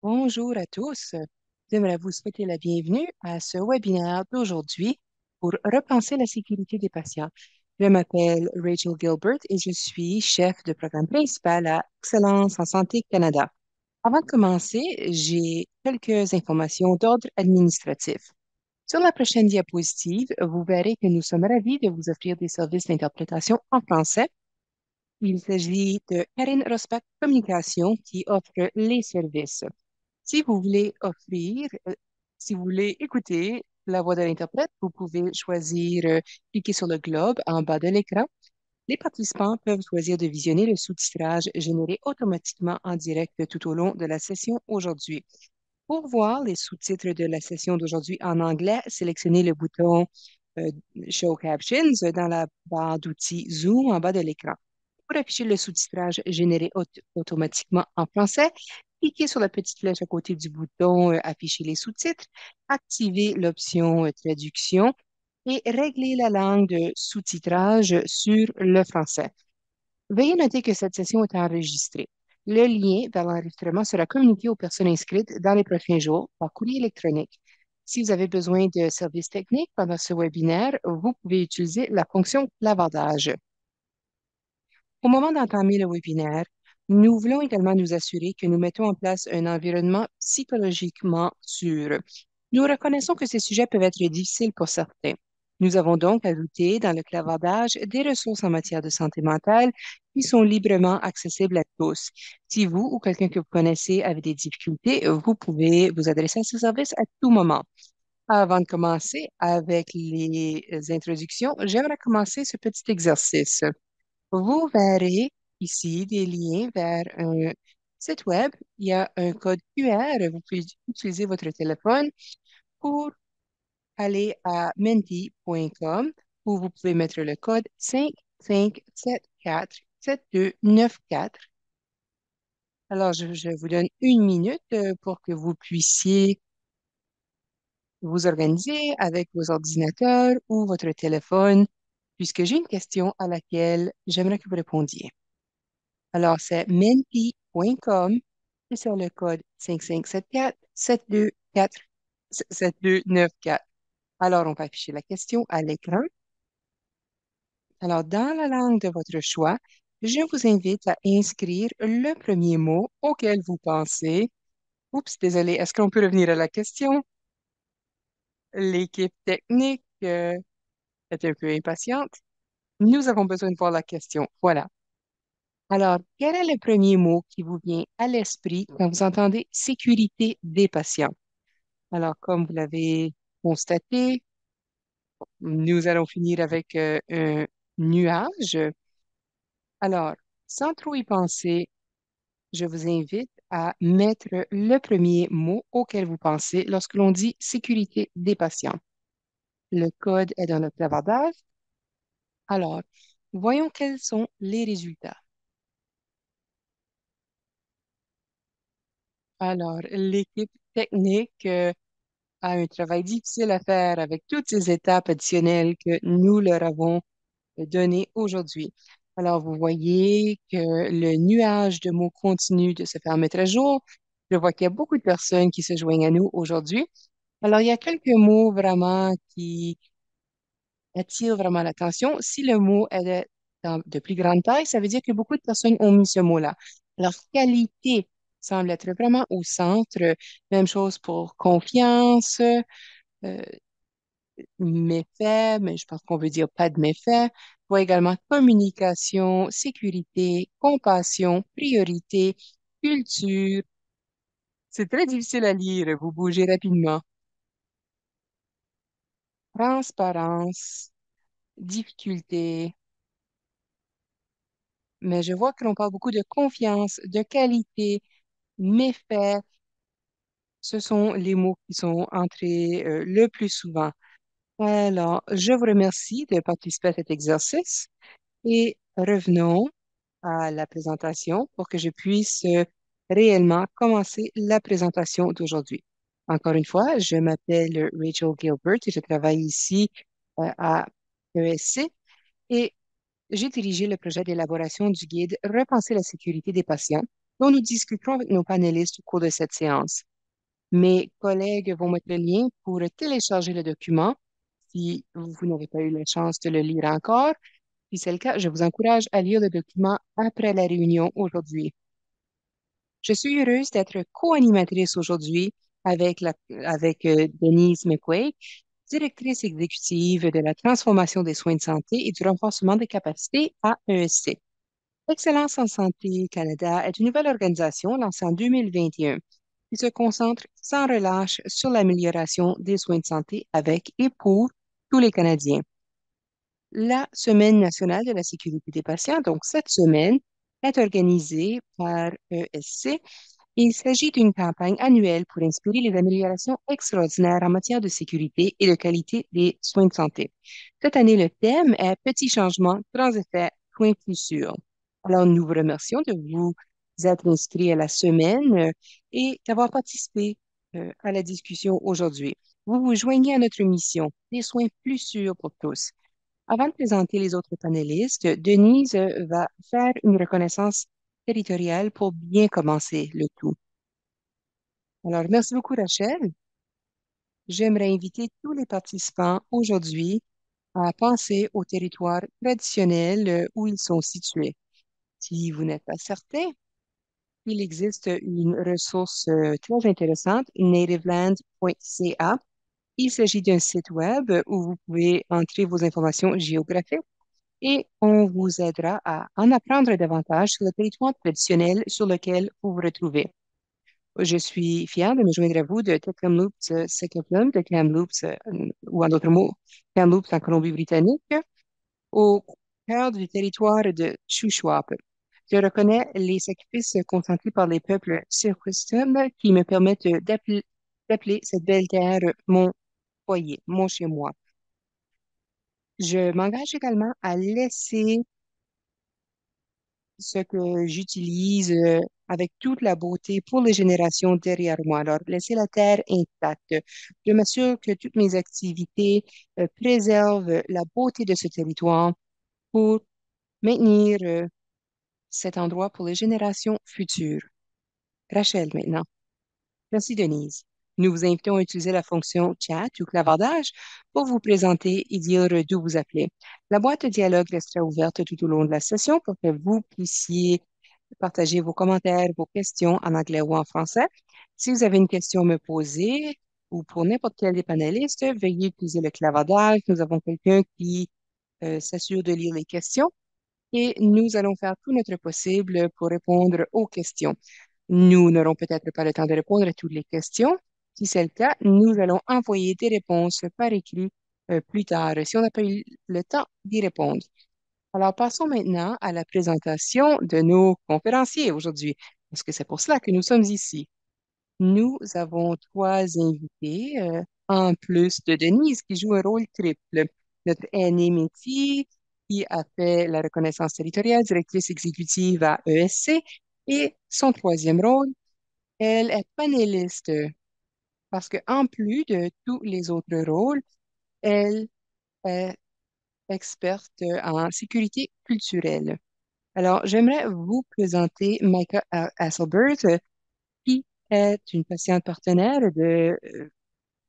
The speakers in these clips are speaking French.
Bonjour à tous. J'aimerais vous souhaiter la bienvenue à ce webinaire d'aujourd'hui pour repenser la sécurité des patients. Je m'appelle Rachel Gilbert et je suis chef de programme principal à Excellence en Santé Canada. Avant de commencer, j'ai quelques informations d'ordre administratif. Sur la prochaine diapositive, vous verrez que nous sommes ravis de vous offrir des services d'interprétation en français. Il s'agit de Karine Rosbach Communication qui offre les services. Si vous voulez si vous voulez écouter la voix de l'interprète, vous pouvez choisir, cliquer sur le globe en bas de l'écran. Les participants peuvent choisir de visionner le sous-titrage généré automatiquement en direct tout au long de la session aujourd'hui. Pour voir les sous-titres de la session d'aujourd'hui en anglais, sélectionnez le bouton euh, Show Captions dans la barre d'outils Zoom en bas de l'écran. Pour afficher le sous-titrage généré automatiquement en français, cliquez sur la petite flèche à côté du bouton Afficher les sous-titres, activez l'option Traduction et réglez la langue de sous-titrage sur le français. Veuillez noter que cette session est enregistrée. Le lien vers l'enregistrement sera communiqué aux personnes inscrites dans les prochains jours par courrier électronique. Si vous avez besoin de services techniques pendant ce webinaire, vous pouvez utiliser la fonction clavardage. Au moment d'entamer le webinaire, nous voulons également nous assurer que nous mettons en place un environnement psychologiquement sûr. Nous reconnaissons que ces sujets peuvent être difficiles pour certains. Nous avons donc ajouté dans le clavardage des ressources en matière de santé mentale qui sont librement accessibles à tous. Si vous ou quelqu'un que vous connaissez avez des difficultés, vous pouvez vous adresser à ce service à tout moment. Avant de commencer avec les introductions, j'aimerais commencer ce petit exercice. Vous verrez ici des liens vers un site web. Il y a un code QR. Vous pouvez utiliser votre téléphone pour aller à menti.com où vous pouvez mettre le code 55747294. Alors, je vous donne une minute pour que vous puissiez vous organiser avec vos ordinateurs ou votre téléphone, puisque j'ai une question à laquelle j'aimerais que vous répondiez. Alors, c'est menti.com et sur le code 5574-724-7294. Alors, on va afficher la question à l'écran. Alors, dans la langue de votre choix, je vous invite à inscrire le premier mot auquel vous pensez. Oups, désolé, est-ce qu'on peut revenir à la question? L'équipe technique est un peu impatiente. Nous avons besoin de voir la question. Voilà. Alors, quel est le premier mot qui vous vient à l'esprit quand vous entendez sécurité des patients? Alors, comme vous l'avez constaté, nous allons finir avec un nuage. Alors, sans trop y penser, je vous invite à mettre le premier mot auquel vous pensez lorsque l'on dit sécurité des patients. Le code est dans le clavardage. Alors, voyons quels sont les résultats. Alors, l'équipe technique a un travail difficile à faire avec toutes ces étapes additionnelles que nous leur avons données aujourd'hui. Alors, vous voyez que le nuage de mots continue de se faire mettre à jour. Je vois qu'il y a beaucoup de personnes qui se joignent à nous aujourd'hui. Alors, il y a quelques mots vraiment qui attirent vraiment l'attention. Si le mot est de plus grande taille, ça veut dire que beaucoup de personnes ont mis ce mot-là. Alors, qualité semble être vraiment au centre. Même chose pour confiance, méfaits, mais je pense qu'on veut dire pas de méfaits. On voit également communication, sécurité, compassion, priorité, culture. C'est très difficile à lire, vous bougez rapidement. Transparence, difficulté. Mais je vois que l'on parle beaucoup de confiance, de qualité, méfaits. Ce sont les mots qui sont entrés le plus souvent. Alors, je vous remercie de participer à cet exercice et revenons à la présentation pour que je puisse réellement commencer la présentation d'aujourd'hui. Encore une fois, je m'appelle Rachel Gilbert et je travaille ici à ESC et j'ai dirigé le projet d'élaboration du guide Repenser la sécurité des patients dont nous discuterons avec nos panélistes au cours de cette séance. Mes collègues vont mettre le lien pour télécharger le document si vous n'avez pas eu la chance de le lire encore. Si c'est le cas, je vous encourage à lire le document après la réunion aujourd'hui. Je suis heureuse d'être co-animatrice aujourd'hui avec Denise McQuaig, directrice exécutive de la transformation des soins de santé et du renforcement des capacités à ESC. Excellence en santé Canada est une nouvelle organisation lancée en 2021 qui se concentre sans relâche sur l'amélioration des soins de santé avec et pour tous les Canadiens. La Semaine nationale de la sécurité des patients, donc cette semaine, est organisée par ESC. Il s'agit d'une campagne annuelle pour inspirer les améliorations extraordinaires en matière de sécurité et de qualité des soins de santé. Cette année, le thème est Petits changements, grands effets, soins plus sûrs. Alors, nous vous remercions de vous être inscrits à la semaine et d'avoir participé à la discussion aujourd'hui. Vous vous joignez à notre mission, des soins plus sûrs pour tous. Avant de présenter les autres panélistes, Denise va faire une reconnaissance territoriale pour bien commencer le tout. Alors, merci beaucoup, Rachel. J'aimerais inviter tous les participants aujourd'hui à penser aux territoires traditionnels où ils sont situés. Si vous n'êtes pas certain, il existe une ressource très intéressante, nativeland.ca. Il s'agit d'un site web où vous pouvez entrer vos informations géographiques et on vous aidera à en apprendre davantage sur le territoire traditionnel sur lequel vous vous retrouvez. Je suis fière de me joindre à vous de Kamloops, Second de Kamloops, ou en d'autres mots, Kamloops en Colombie-Britannique, au cœur du territoire de Shuswap. Je reconnais les sacrifices consentis par les peuples circumscribes qui me permettent d'appeler cette belle terre mon foyer, mon chez-moi. Je m'engage également à laisser ce que j'utilise avec toute la beauté pour les générations derrière moi. Alors, laisser la terre intacte. Je m'assure que toutes mes activités préservent la beauté de ce territoire pour maintenir cet endroit pour les générations futures. Rachel, maintenant. Merci, Denise. Nous vous invitons à utiliser la fonction chat ou clavardage pour vous présenter et dire d'où vous appelez. La boîte de dialogue restera ouverte tout au long de la session pour que vous puissiez partager vos commentaires, vos questions en anglais ou en français. Si vous avez une question à me poser ou pour n'importe quel des panélistes, veuillez utiliser le clavardage. Nous avons quelqu'un qui s'assure de lire les questions et nous allons faire tout notre possible pour répondre aux questions. Nous n'aurons peut-être pas le temps de répondre à toutes les questions. Si c'est le cas, nous allons envoyer des réponses par écrit plus tard, si on n'a pas eu le temps d'y répondre. Alors, passons maintenant à la présentation de nos conférenciers aujourd'hui, parce que c'est pour cela que nous sommes ici. Nous avons trois invités, en plus de Denise, qui joue un rôle triple. Notre aînée Métis, qui a fait la reconnaissance territoriale, directrice exécutive à ESC, et son troisième rôle, elle est panéliste, parce qu'en plus de tous les autres rôles, elle est experte en sécurité culturelle. Alors, j'aimerais vous présenter Micah Asselbert, qui est une patiente partenaire de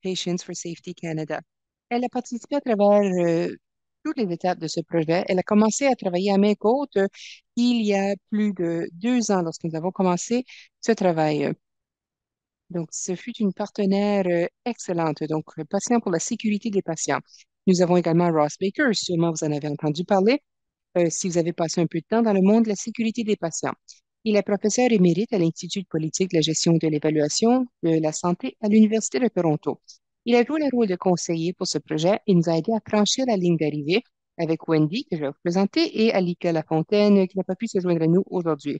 Patients for Safety Canada. Elle a participé à travers toutes les étapes de ce projet. Elle a commencé à travailler à main côte il y a plus de 2 ans lorsque nous avons commencé ce travail. Donc, ce fut une partenaire excellente, donc patient pour la sécurité des patients. Nous avons également Ross Baker, sûrement vous en avez entendu parler si vous avez passé un peu de temps dans le monde de la sécurité des patients. Il est professeur émérite à l'Institut de politique de la gestion de l'évaluation de la santé à l'Université de Toronto. Il a joué le rôle de conseiller pour ce projet et nous a aidé à franchir la ligne d'arrivée avec Wendy, que je vais vous présenter, et Alika Lafontaine, qui n'a pas pu se joindre à nous aujourd'hui.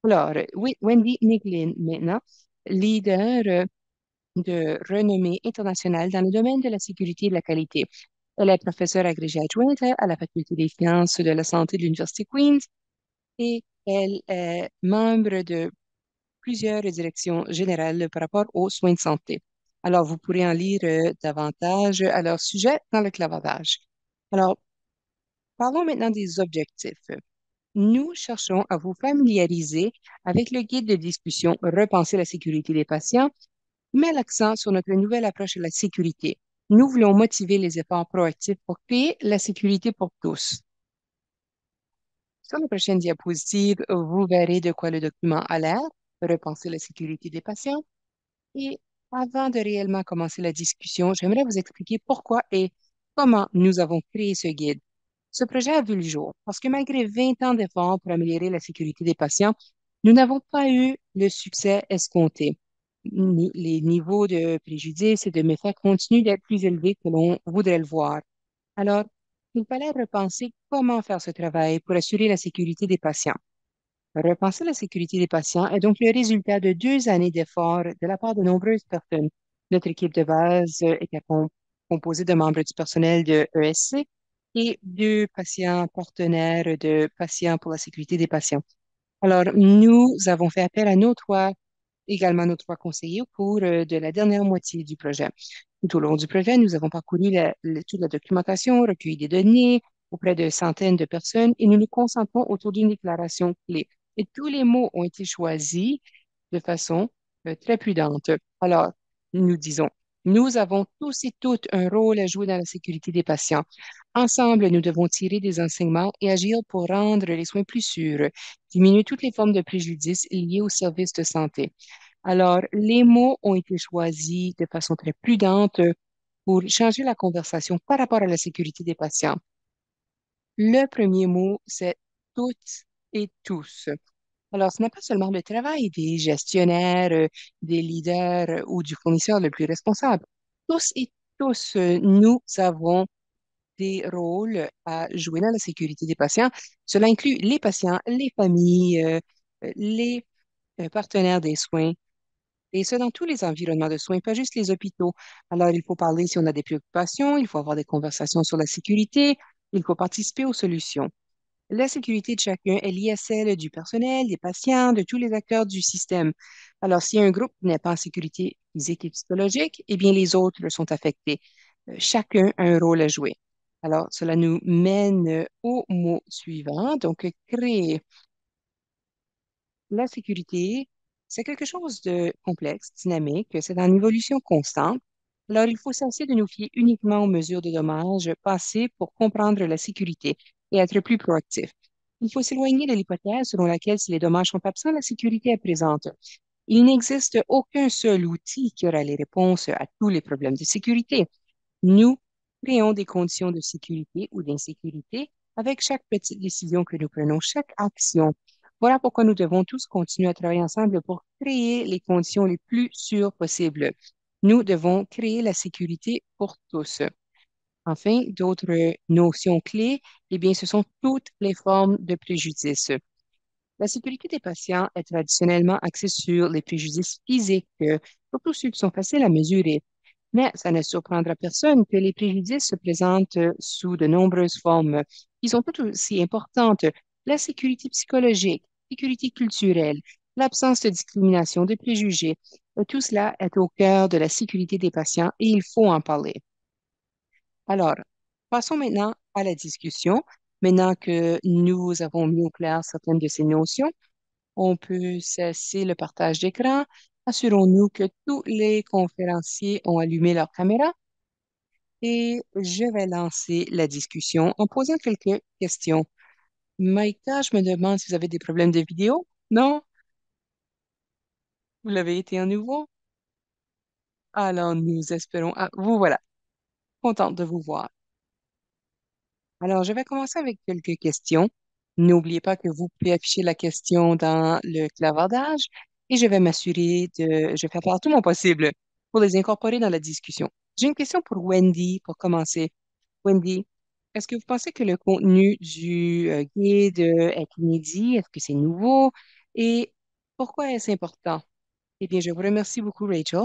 Alors, oui, Wendy Niglin, maintenant, leader de renommée internationale dans le domaine de la sécurité et de la qualité. Elle est professeure agrégée adjointe à la Faculté des sciences de la santé de l'Université Queen's et elle est membre de plusieurs directions générales par rapport aux soins de santé. Alors, vous pourrez en lire davantage à leur sujet dans le clavardage. Alors, parlons maintenant des objectifs. nous cherchons à vous familiariser avec le guide de discussion Repenser la sécurité des patients, met l'accent sur notre nouvelle approche de la sécurité. Nous voulons motiver les efforts proactifs pour créer la sécurité pour tous. Sur la prochaine diapositive, vous verrez de quoi le document a l'air, Repenser la sécurité des patients. Et avant de réellement commencer la discussion, j'aimerais vous expliquer pourquoi et comment nous avons créé ce guide. Ce projet a vu le jour parce que malgré 20 ans d'efforts pour améliorer la sécurité des patients, nous n'avons pas eu le succès escompté. Les niveaux de préjudice et de méfaits continuent d'être plus élevés que l'on voudrait le voir. Alors, il fallait repenser comment faire ce travail pour assurer la sécurité des patients. Repenser la sécurité des patients est donc le résultat de 2 années d'efforts de la part de nombreuses personnes. Notre équipe de base était composée de membres du personnel de ESC et de patients partenaires de patients pour la sécurité des patients. Alors, nous avons fait appel à également nos 3 conseillers au cours de la dernière moitié du projet. Tout au long du projet, nous avons parcouru toute la documentation, recueilli des données auprès de centaines de personnes et nous nous concentrons autour d'une déclaration clé. Et tous les mots ont été choisis de façon très prudente. Alors, nous disons, nous avons tous et toutes un rôle à jouer dans la sécurité des patients. Ensemble, nous devons tirer des enseignements et agir pour rendre les soins plus sûrs, diminuer toutes les formes de préjudice liées aux services de santé. Alors, les mots ont été choisis de façon très prudente pour changer la conversation par rapport à la sécurité des patients. Le premier mot, c'est toutes et tous. Alors, ce n'est pas seulement le travail des gestionnaires, des leaders ou du fournisseur le plus responsable. Tous et tous, nous avons des rôles à jouer dans la sécurité des patients. Cela inclut les patients, les familles, les partenaires des soins, et ce dans tous les environnements de soins, pas juste les hôpitaux. Alors, il faut parler si on a des préoccupations, il faut avoir des conversations sur la sécurité, il faut participer aux solutions. La sécurité de chacun est liée à celle du personnel, des patients, de tous les acteurs du système. Alors, si un groupe n'est pas en sécurité physique et psychologique, eh bien, les autres sont affectés. Chacun a un rôle à jouer. Alors, cela nous mène au mot suivant, donc créer. La sécurité, c'est quelque chose de complexe, dynamique, c'est en évolution constante. Alors, il faut cesser de nous fier uniquement aux mesures de dommages passées pour comprendre la sécurité et être plus proactif. Il faut s'éloigner de l'hypothèse selon laquelle si les dommages sont absents, la sécurité est présente. Il n'existe aucun seul outil qui aura les réponses à tous les problèmes de sécurité. Nous créons des conditions de sécurité ou d'insécurité avec chaque petite décision que nous prenons, chaque action. Voilà pourquoi nous devons tous continuer à travailler ensemble pour créer les conditions les plus sûres possibles. Nous devons créer la sécurité pour tous. Enfin, d'autres notions clés, eh bien, ce sont toutes les formes de préjudice. La sécurité des patients est traditionnellement axée sur les préjudices physiques, surtout ceux qui sont faciles à mesurer. Mais ça ne surprendra personne que les préjudices se présentent sous de nombreuses formes, qui sont toutes aussi importantes. La sécurité psychologique, sécurité culturelle, l'absence de discrimination, de préjugés, tout cela est au cœur de la sécurité des patients et il faut en parler. Alors, passons maintenant à la discussion. Maintenant que nous avons mis au clair certaines de ces notions, on peut cesser le partage d'écran. Assurons-nous que tous les conférenciers ont allumé leur caméra et je vais lancer la discussion en posant quelques questions. Maïka, je me demande si vous avez des problèmes de vidéo. Non? Vous l'avez été à nouveau? Alors, nous espérons. Ah, vous voilà. Contente de vous voir. Alors, je vais commencer avec quelques questions. N'oubliez pas que vous pouvez afficher la question dans le clavardage et je vais je vais faire tout mon possible pour les incorporer dans la discussion. J'ai une question pour Wendy pour commencer. Wendy, est-ce que vous pensez que le contenu du guide est inédit? Est-ce que c'est nouveau? Et pourquoi est-ce important? Eh bien, je vous remercie beaucoup, Rachel.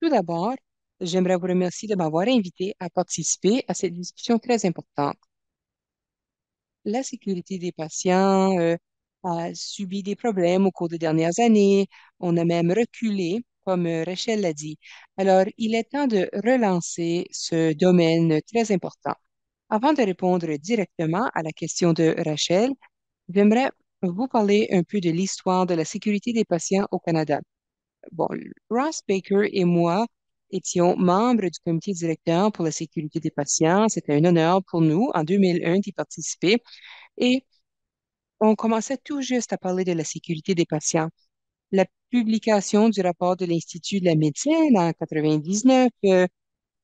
Tout d'abord, j'aimerais vous remercier de m'avoir invité à participer à cette discussion très importante. La sécurité des patients a subi des problèmes au cours des dernières années. On a même reculé, comme Rachel l'a dit. Alors, il est temps de relancer ce domaine très important. Avant de répondre directement à la question de Rachel, J'aimerais vous parler un peu de l'histoire de la sécurité des patients au Canada. Bon, Ross Baker et moi étions membres du comité directeur pour la sécurité des patients. C'était un honneur pour nous en 2001 d'y participer et on commençait tout juste à parler de la sécurité des patients. La publication du rapport de l'Institut de la médecine en 99,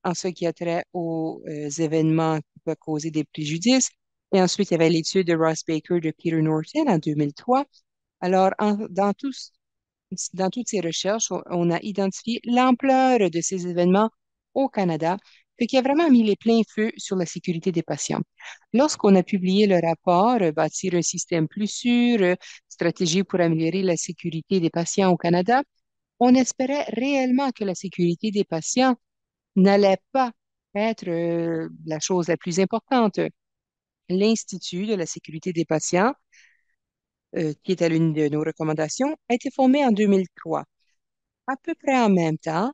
en ce qui a trait aux événements qui peuvent causer des préjudices. Et ensuite, il y avait l'étude de Ross Baker de Peter Norton en 2003. Alors, dans toutes ces recherches, on a identifié l'ampleur de ces événements au Canada, ce qui a vraiment mis les pleins feux sur la sécurité des patients. Lorsqu'on a publié le rapport Bâtir un système plus sûr, stratégie pour améliorer la sécurité des patients au Canada, on espérait réellement que la sécurité des patients n'allait pas être la chose la plus importante. L'Institut de la sécurité des patients, qui était l'une de nos recommandations, a été formé en 2003. À peu près en même temps,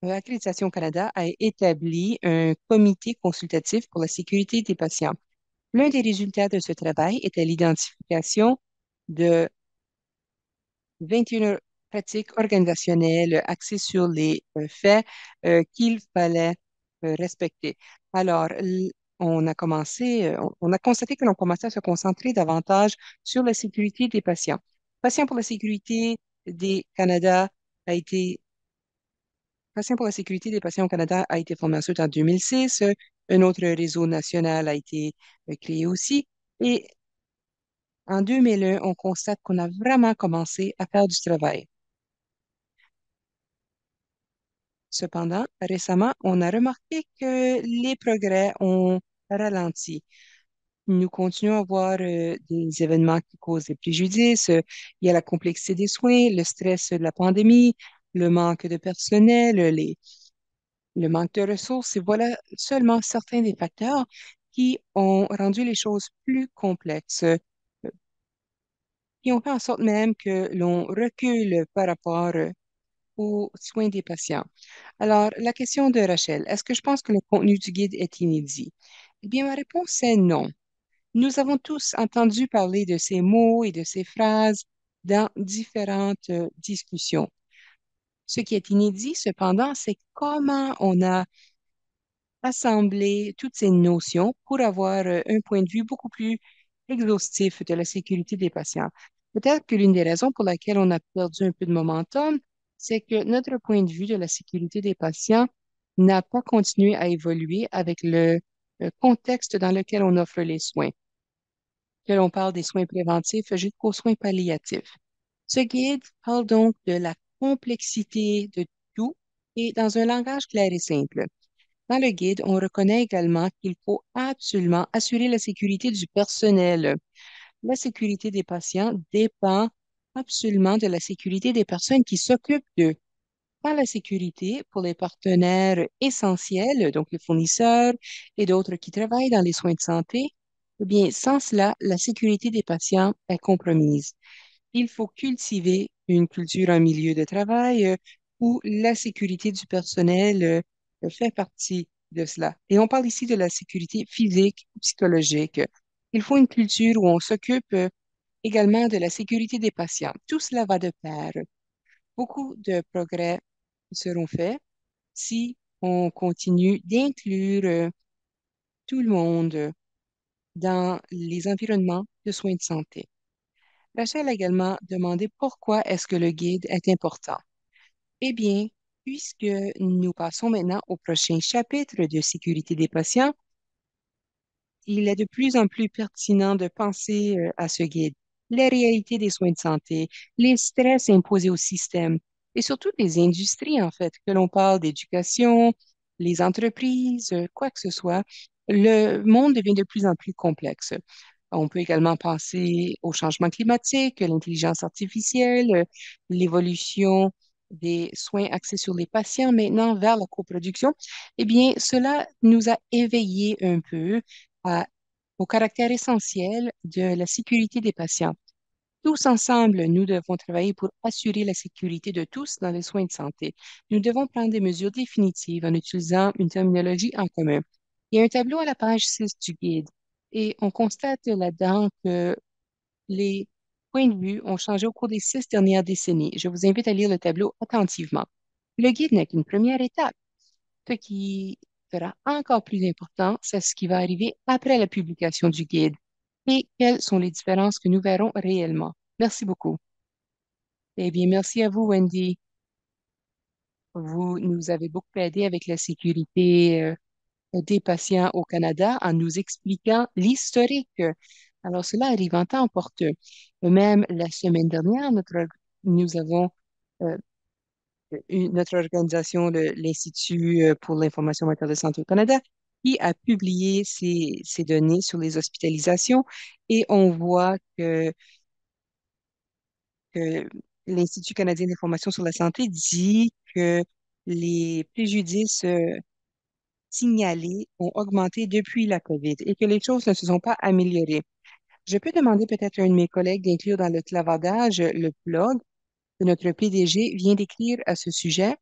Accréditation Canada a établi un comité consultatif pour la sécurité des patients. L'un des résultats de ce travail était l'identification de 21 pratiques organisationnelles axées sur les faits qu'il fallait respecter. Alors, on a constaté que l'on commençait à se concentrer davantage sur la sécurité des patients. Patient pour la sécurité des Canada a été Patient pour la sécurité des patients au Canada a été formé ensuite en 2006. Un autre réseau national a été créé aussi. Et en 2001, on constate qu'on a vraiment commencé à faire du travail. Cependant, récemment, on a remarqué que les progrès ont ralenti. Nous continuons à voir des événements qui causent des préjudices. Il y a la complexité des soins, le stress de la pandémie, le manque de personnel, le manque de ressources. Et voilà seulement certains des facteurs qui ont rendu les choses plus complexes, qui ont fait en sorte même que l'on recule par rapport aux soins des patients. Alors, la question de Rachel, est-ce que je pense que le contenu du guide est inédit? Eh bien, ma réponse est non. Nous avons tous entendu parler de ces mots et de ces phrases dans différentes discussions. Ce qui est inédit, cependant, c'est comment on a assemblé toutes ces notions pour avoir un point de vue beaucoup plus exhaustif de la sécurité des patients. Peut-être que l'une des raisons pour laquelle on a perdu un peu de momentum, c'est que notre point de vue de la sécurité des patients n'a pas continué à évoluer avec le contexte dans lequel on offre les soins, que l'on parle des soins préventifs jusqu'aux soins palliatifs. Ce guide parle donc de la complexité de tout et dans un langage clair et simple. Dans le guide, on reconnaît également qu'il faut absolument assurer la sécurité du personnel. La sécurité des patients dépend absolument de la sécurité des personnes qui s'occupent d'eux. Dans la sécurité pour les partenaires essentiels, donc les fournisseurs et d'autres qui travaillent dans les soins de santé, eh bien, sans cela, la sécurité des patients est compromise. Il faut cultiver une culture en milieu de travail où la sécurité du personnel fait partie de cela. Et on parle ici de la sécurité physique, psychologique. Il faut une culture où on s'occupe également de la sécurité des patients. Tout cela va de pair. Beaucoup de progrès seront faits si on continue d'inclure tout le monde dans les environnements de soins de santé. Rachel a également demandé pourquoi est-ce que le guide est important. Eh bien, puisque nous passons maintenant au prochain chapitre de sécurité des patients, il est de plus en plus pertinent de penser à ce guide, les réalités des soins de santé, les stress imposés au système et surtout les industries, en fait, que l'on parle d'éducation, les entreprises, quoi que ce soit. Le monde devient de plus en plus complexe. On peut également penser au changement climatique, l'intelligence artificielle, l'évolution des soins axés sur les patients maintenant vers la coproduction. Eh bien, cela nous a éveillés un peu à- au caractère essentiel de la sécurité des patients. Tous ensemble, nous devons travailler pour assurer la sécurité de tous dans les soins de santé. Nous devons prendre des mesures définitives en utilisant une terminologie en commun. Il y a un tableau à la page 6 du guide et on constate là-dedans que, 1. les points de vue ont changé au cours des 6 dernières décennies. Je vous invite à lire le tableau attentivement. Le guide n'est qu'une première étape. Ce qui sera encore plus important, c'est ce qui va arriver après la publication du guide et quelles sont les différences que nous verrons réellement. Merci beaucoup. Eh bien, merci à vous, Wendy. Vous nous avez beaucoup aidé avec la sécurité des patients au Canada en nous expliquant l'historique. Alors, cela arrive en temps opportun. Même la semaine dernière, nous avons euh, notre organisation, l'Institut pour l'information en matière de santé au Canada, qui a publié ces données sur les hospitalisations et on voit que l'Institut canadien d'information sur la santé dit que les préjudices signalés ont augmenté depuis la COVID et que les choses ne se sont pas améliorées. Je peux demander peut-être à un de mes collègues d'inclure dans le clavardage le blog que notre PDG vient d'écrire à ce sujet.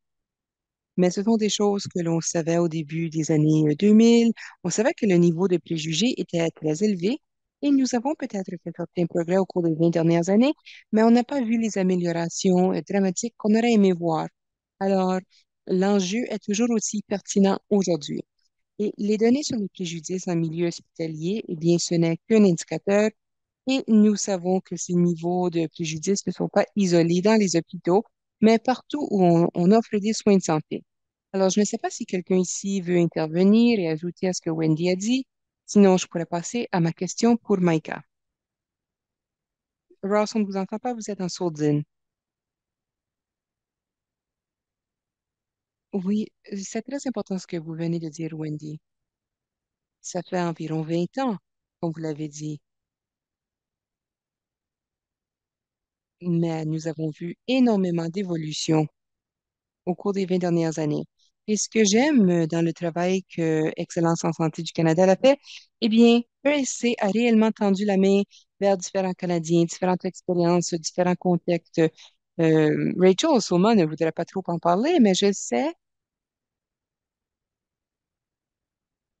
Mais ce sont des choses que l'on savait au début des années 2000. On savait que le niveau de préjugés était très élevé et nous avons peut-être fait certains progrès au cours des 20 dernières années, mais on n'a pas vu les améliorations dramatiques qu'on aurait aimé voir. Alors, l'enjeu est toujours aussi pertinent aujourd'hui. Et les données sur les préjudices en milieu hospitalier, eh bien, ce n'est qu'un indicateur et nous savons que ces niveaux de préjudice ne sont pas isolés dans les hôpitaux, mais partout où on offre des soins de santé. Alors, je ne sais pas si quelqu'un ici veut intervenir et ajouter à ce que Wendy a dit. Sinon, je pourrais passer à ma question pour Maïka. Ross, on ne vous entend pas, vous êtes en sourdine. Oui, c'est très important ce que vous venez de dire, Wendy. Ça fait environ 20 ans, comme vous l'avez dit, mais nous avons vu énormément d'évolution au cours des 20 dernières années. Et ce que j'aime dans le travail que Excellence en santé du Canada l'a fait, eh bien, ESC a réellement tendu la main vers différents Canadiens, différentes expériences, différents contextes. Rachel Soma ne voudrait pas trop en parler, mais je sais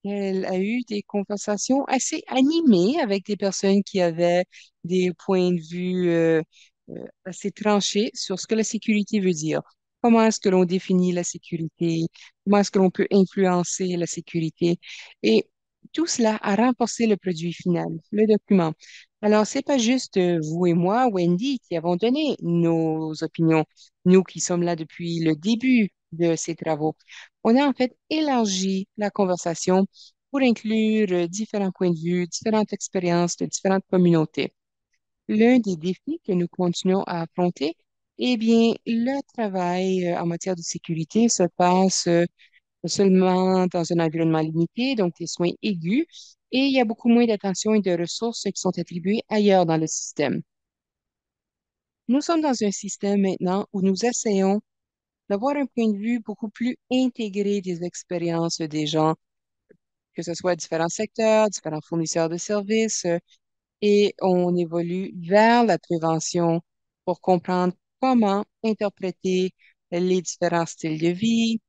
elle a eu des conversations assez animées avec des personnes qui avaient des points de vue assez tranchés sur ce que la sécurité veut dire. Comment est-ce que l'on définit la sécurité? Comment est-ce que l'on peut influencer la sécurité? Et tout cela a renforcé le produit final, le document. Alors, c'est pas juste vous et moi, Wendy, qui avons donné nos opinions, nous qui sommes là depuis le début de ces travaux. On a en fait élargi la conversation pour inclure différents points de vue, différentes expériences de différentes communautés. L'un des défis que nous continuons à affronter, eh bien, le travail en matière de sécurité se passe seulement dans un environnement limité, donc des soins aigus, et il y a beaucoup moins d'attention et de ressources qui sont attribuées ailleurs dans le système. Nous sommes dans un système maintenant où nous essayons d'avoir un point de vue beaucoup plus intégré des expériences des gens, que ce soit différents secteurs, différents fournisseurs de services, et on évolue vers la prévention pour comprendre comment interpréter les différents styles de vie,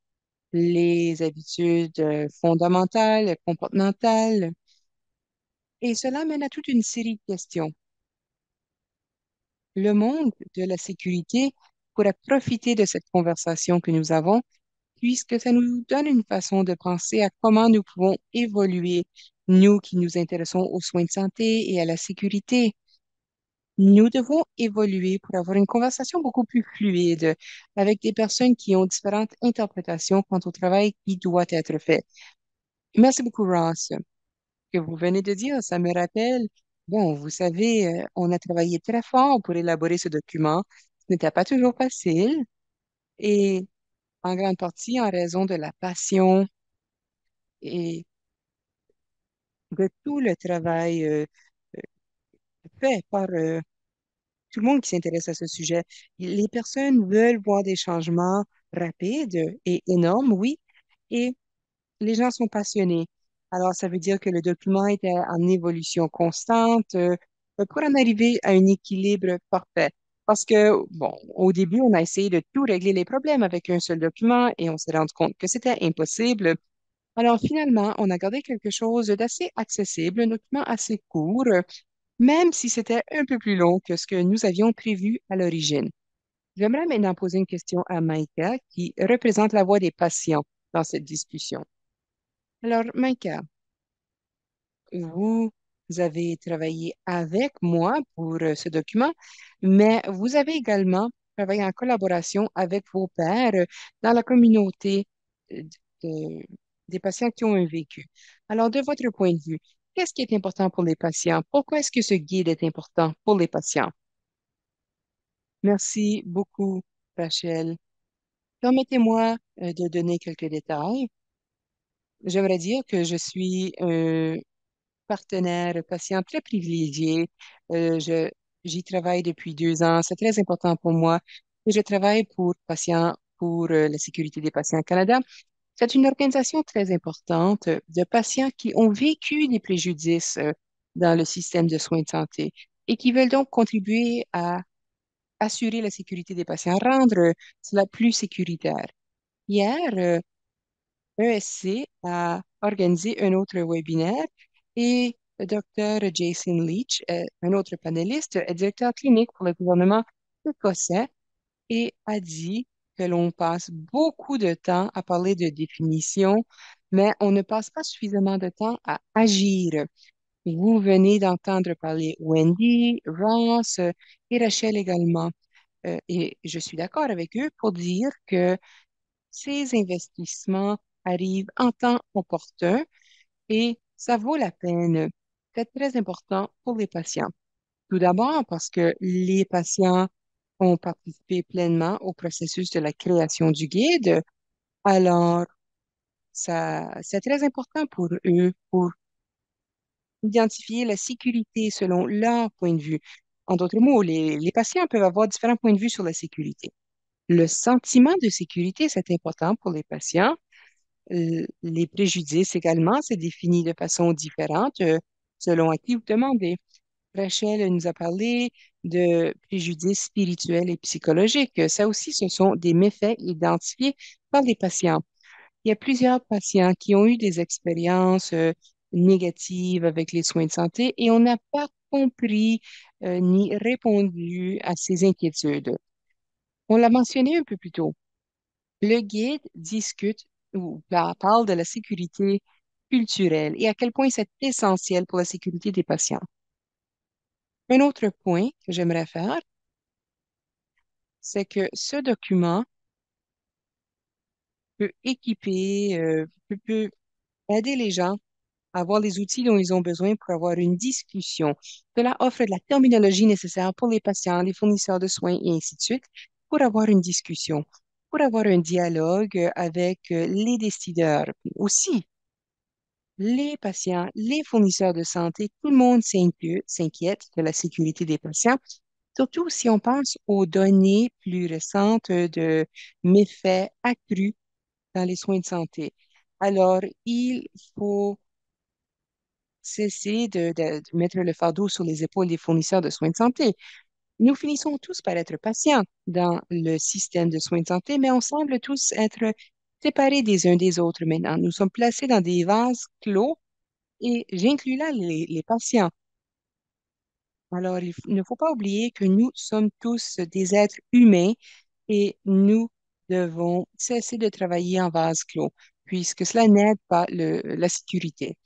les habitudes fondamentales, comportementales, et cela mène à toute une série de questions. Le monde de la sécurité pourrait profiter de cette conversation que nous avons puisque ça nous donne une façon de penser à comment nous pouvons évoluer, nous qui nous intéressons aux soins de santé et à la sécurité. Nous devons évoluer pour avoir une conversation beaucoup plus fluide avec des personnes qui ont différentes interprétations quant au travail qui doit être fait. Merci beaucoup, Ross. Ce que vous venez de dire, ça me rappelle, bon, vous savez, on a travaillé très fort pour élaborer ce document. Ce n'était pas toujours facile et en grande partie en raison de la passion et de tout le travail fait par tout le monde qui s'intéresse à ce sujet. Les personnes veulent voir des changements rapides et énormes, oui, et les gens sont passionnés. Alors, ça veut dire que le document est en évolution constante pour en arriver à un équilibre parfait. Parce que, bon, au début, on a essayé de tout régler les problèmes avec un seul document et on s'est rendu compte que c'était impossible. Alors, finalement, on a gardé quelque chose d'assez accessible, un document assez court même si c'était un peu plus long que ce que nous avions prévu à l'origine. J'aimerais maintenant poser une question à Maïka, qui représente la voix des patients dans cette discussion. Alors, Maïka, vous avez travaillé avec moi pour ce document, mais vous avez également travaillé en collaboration avec vos pairs dans la communauté euh, de- des patients qui ont un vécu. Alors, de votre point de vue, qu'est-ce qui est important pour les patients? Pourquoi est-ce que ce guide est important pour les patients? Merci beaucoup, Rachel. Permettez-moi de donner quelques détails. J'aimerais dire que je suis un partenaire patient très privilégié. J'y travaille depuis 2 ans. C'est très important pour moi. Et je travaille pour patients, pour la sécurité des patients au Canada. C'est une organisation très importante de patients qui ont vécu des préjudices dans le système de soins de santé et qui veulent donc contribuer à assurer la sécurité des patients, rendre cela plus sécuritaire. Hier, ESC a organisé un autre webinaire et le docteur Jason Leach, un autre panéliste, est directeur clinique pour le gouvernement écossais et a dit que l'on passe beaucoup de temps à parler de définition, mais on ne passe pas suffisamment de temps à agir. Vous venez d'entendre parler Wendy, Ross et Rachel également. Et je suis d'accord avec eux pour dire que ces investissements arrivent en temps opportun et ça vaut la peine. C'est très important pour les patients. Tout d'abord parce que les patients ont participé pleinement au processus de la création du guide. Alors, ça, c'est très important pour eux pour identifier la sécurité selon leur point de vue. En d'autres mots, les patients peuvent avoir différents points de vue sur la sécurité. Le sentiment de sécurité, c'est important pour les patients. Les préjudices également, c'est défini de façon différente selon à qui vous demandez. Rachel nous a parlé de préjudices spirituels et psychologiques. Ça aussi, ce sont des méfaits identifiés par les patients. Il y a plusieurs patients qui ont eu des expériences négatives avec les soins de santé et on n'a pas compris ni répondu à ces inquiétudes. On l'a mentionné un peu plus tôt. Le guide discute ou parle de la sécurité culturelle et à quel point c'est essentiel pour la sécurité des patients. Un autre point que j'aimerais faire, c'est que ce document peut équiper, peut aider les gens à avoir les outils dont ils ont besoin pour avoir une discussion. Cela offre de la terminologie nécessaire pour les patients, les fournisseurs de soins et ainsi de suite, pour avoir une discussion, pour avoir un dialogue avec les décideurs. Aussi, les patients, les fournisseurs de santé, tout le monde s'inquiète de la sécurité des patients, surtout si on pense aux données plus récentes de méfaits accrus dans les soins de santé. Alors, il faut cesser de mettre le fardeau sur les épaules des fournisseurs de soins de santé. Nous finissons tous par être patients dans le système de soins de santé, mais on semble tous être séparés des uns des autres maintenant. Nous sommes placés dans des vases clos et j'inclus là les patients. Alors, ne faut pas oublier que nous sommes tous des êtres humains et nous devons cesser de travailler en vase clos, puisque cela n'aide pas la sécurité.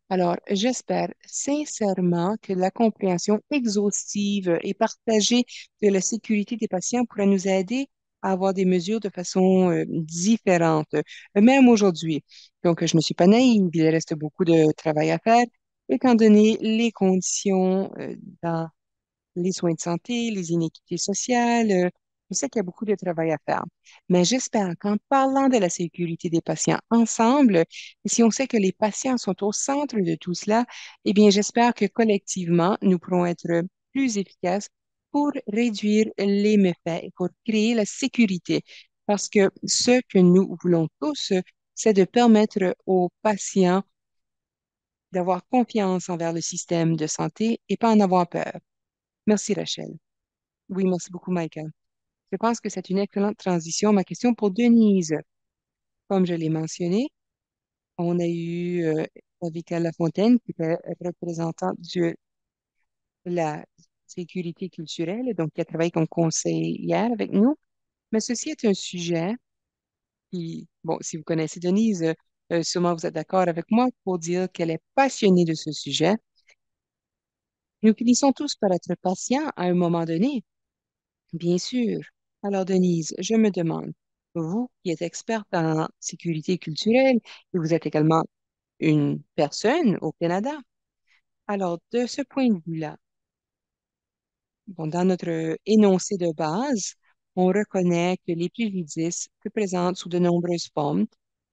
Alors, j'espère sincèrement que la compréhension exhaustive et partagée de la sécurité des patients pourra nous aider à avoir des mesures de façon différente, même aujourd'hui. Donc, je ne suis pas naïve, il reste beaucoup de travail à faire, étant donné les conditions dans les soins de santé, les inéquités sociales. Je sais qu'il y a beaucoup de travail à faire. Mais j'espère qu'en parlant de la sécurité des patients ensemble, et si on sait que les patients sont au centre de tout cela, eh bien, j'espère que collectivement, nous pourrons être plus efficaces pour réduire les méfaits et pour créer la sécurité. Parce que ce que nous voulons tous, c'est de permettre aux patients d'avoir confiance envers le système de santé et pas en avoir peur. Merci, Rachel. Oui, merci beaucoup, Michael. Je pense que c'est une excellente transition. Ma question pour Denise. Comme je l'ai mentionné, on a eu Victor Lafontaine qui était représentant la sécurité culturelle, donc qui a travaillé comme conseillère avec nous. Mais ceci est un sujet qui, bon, si vous connaissez Denise, sûrement vous êtes d'accord avec moi pour dire qu'elle est passionnée de ce sujet. Nous finissons tous par être patients à un moment donné, bien sûr. Alors, Denise, je me demande, vous qui êtes experte en sécurité culturelle, et vous êtes également une personne au Canada. Alors, de ce point de vue-là, bon, dans notre énoncé de base, on reconnaît que les préjudices se présentent sous de nombreuses formes,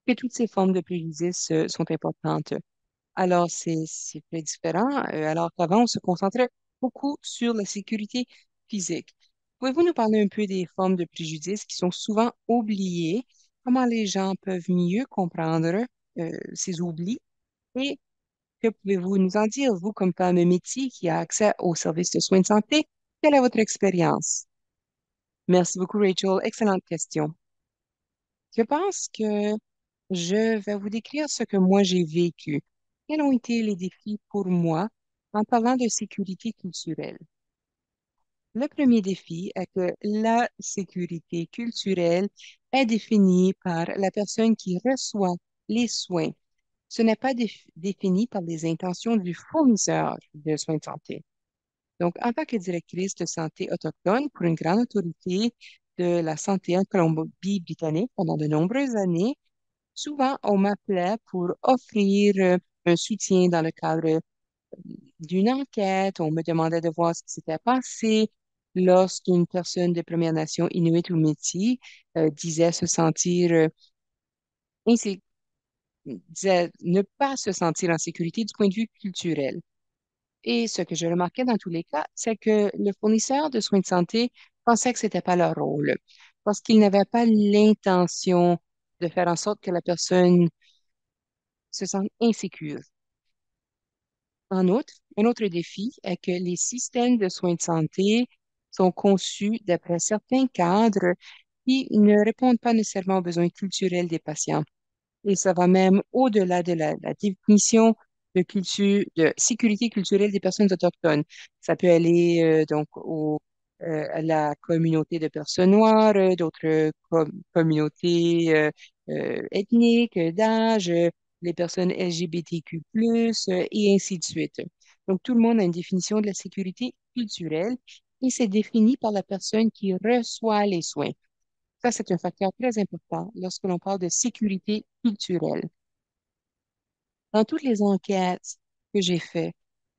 que toutes ces formes de préjudices sont importantes. Alors, c'est très différent, alors qu'avant, on se concentrait beaucoup sur la sécurité physique. Pouvez-vous nous parler un peu des formes de préjudice qui sont souvent oubliées, comment les gens peuvent mieux comprendre ces oublis et que pouvez-vous nous en dire, vous, comme femme de métier qui a accès aux services de soins de santé? Quelle est votre expérience? Merci beaucoup, Rachel. Excellente question. Je pense que je vais vous décrire ce que moi j'ai vécu. Quels ont été les défis pour moi en parlant de sécurité culturelle? Le premier défi est que la sécurité culturelle est définie par la personne qui reçoit les soins. Ce n'est pas défini par les intentions du fournisseur de soins de santé. Donc, en tant que directrice de santé autochtone pour une grande autorité de la santé en Colombie-Britannique pendant de nombreuses années, souvent on m'appelait pour offrir un soutien dans le cadre d'une enquête. On me demandait de voir ce qui s'était passé lorsqu'une personne de Première Nation Inuit ou Métis disait se sentir insé- disait ne pas se sentir en sécurité du point de vue culturel. Et ce que je remarquais dans tous les cas, c'est que le fournisseur de soins de santé pensait que c'était pas leur rôle, parce qu'ils n'avaient pas l'intention de faire en sorte que la personne se sente insécure. En outre, un autre défi est que les systèmes de soins de santé sont conçus d'après certains cadres qui ne répondent pas nécessairement aux besoins culturels des patients. Et ça va même au-delà de la définition de culture, de sécurité culturelle des personnes autochtones. Ça peut aller à la communauté de personnes noires, d'autres communautés ethniques, d'âge, les personnes LGBTQ+, et ainsi de suite. Donc, tout le monde a une définition de la sécurité culturelle et c'est défini par la personne qui reçoit les soins. Ça, c'est un facteur très important lorsque l'on parle de sécurité culturelle. Dans toutes les enquêtes que j'ai faites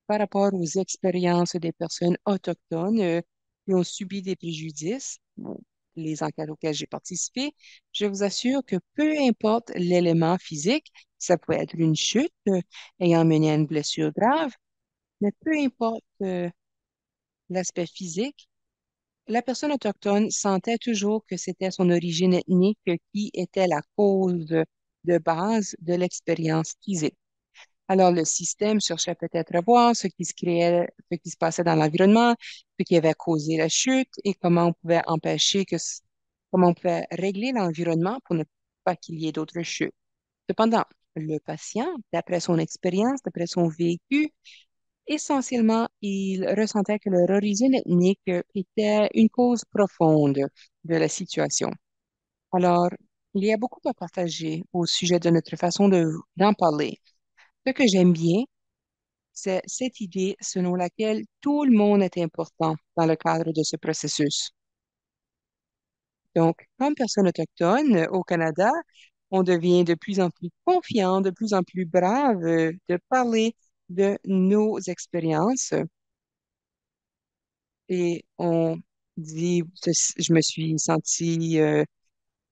par rapport aux expériences des personnes autochtones qui ont subi des préjudices, bon, les enquêtes auxquelles j'ai participé, je vous assure que peu importe l'élément physique, ça peut être une chute ayant mené à une blessure grave, mais peu importe l'aspect physique, la personne autochtone sentait toujours que c'était son origine ethnique qui était la cause de base de l'expérience physique. Alors, le système cherchait peut-être à voir ce qui se créait, ce qui se passait dans l'environnement, ce qui avait causé la chute et comment on pouvait empêcher comment on pouvait régler l'environnement pour ne pas qu'il y ait d'autres chutes. Cependant, le patient, d'après son expérience, d'après son vécu, essentiellement, il ressentait que leur origine ethnique était une cause profonde de la situation. Alors, il y a beaucoup à partager au sujet de notre façon d'en parler. Ce que j'aime bien, c'est cette idée selon laquelle tout le monde est important dans le cadre de ce processus. Donc, comme personne autochtone au Canada, on devient de plus en plus confiant, de plus en plus brave de parler de nos expériences et on dit, je me suis sentie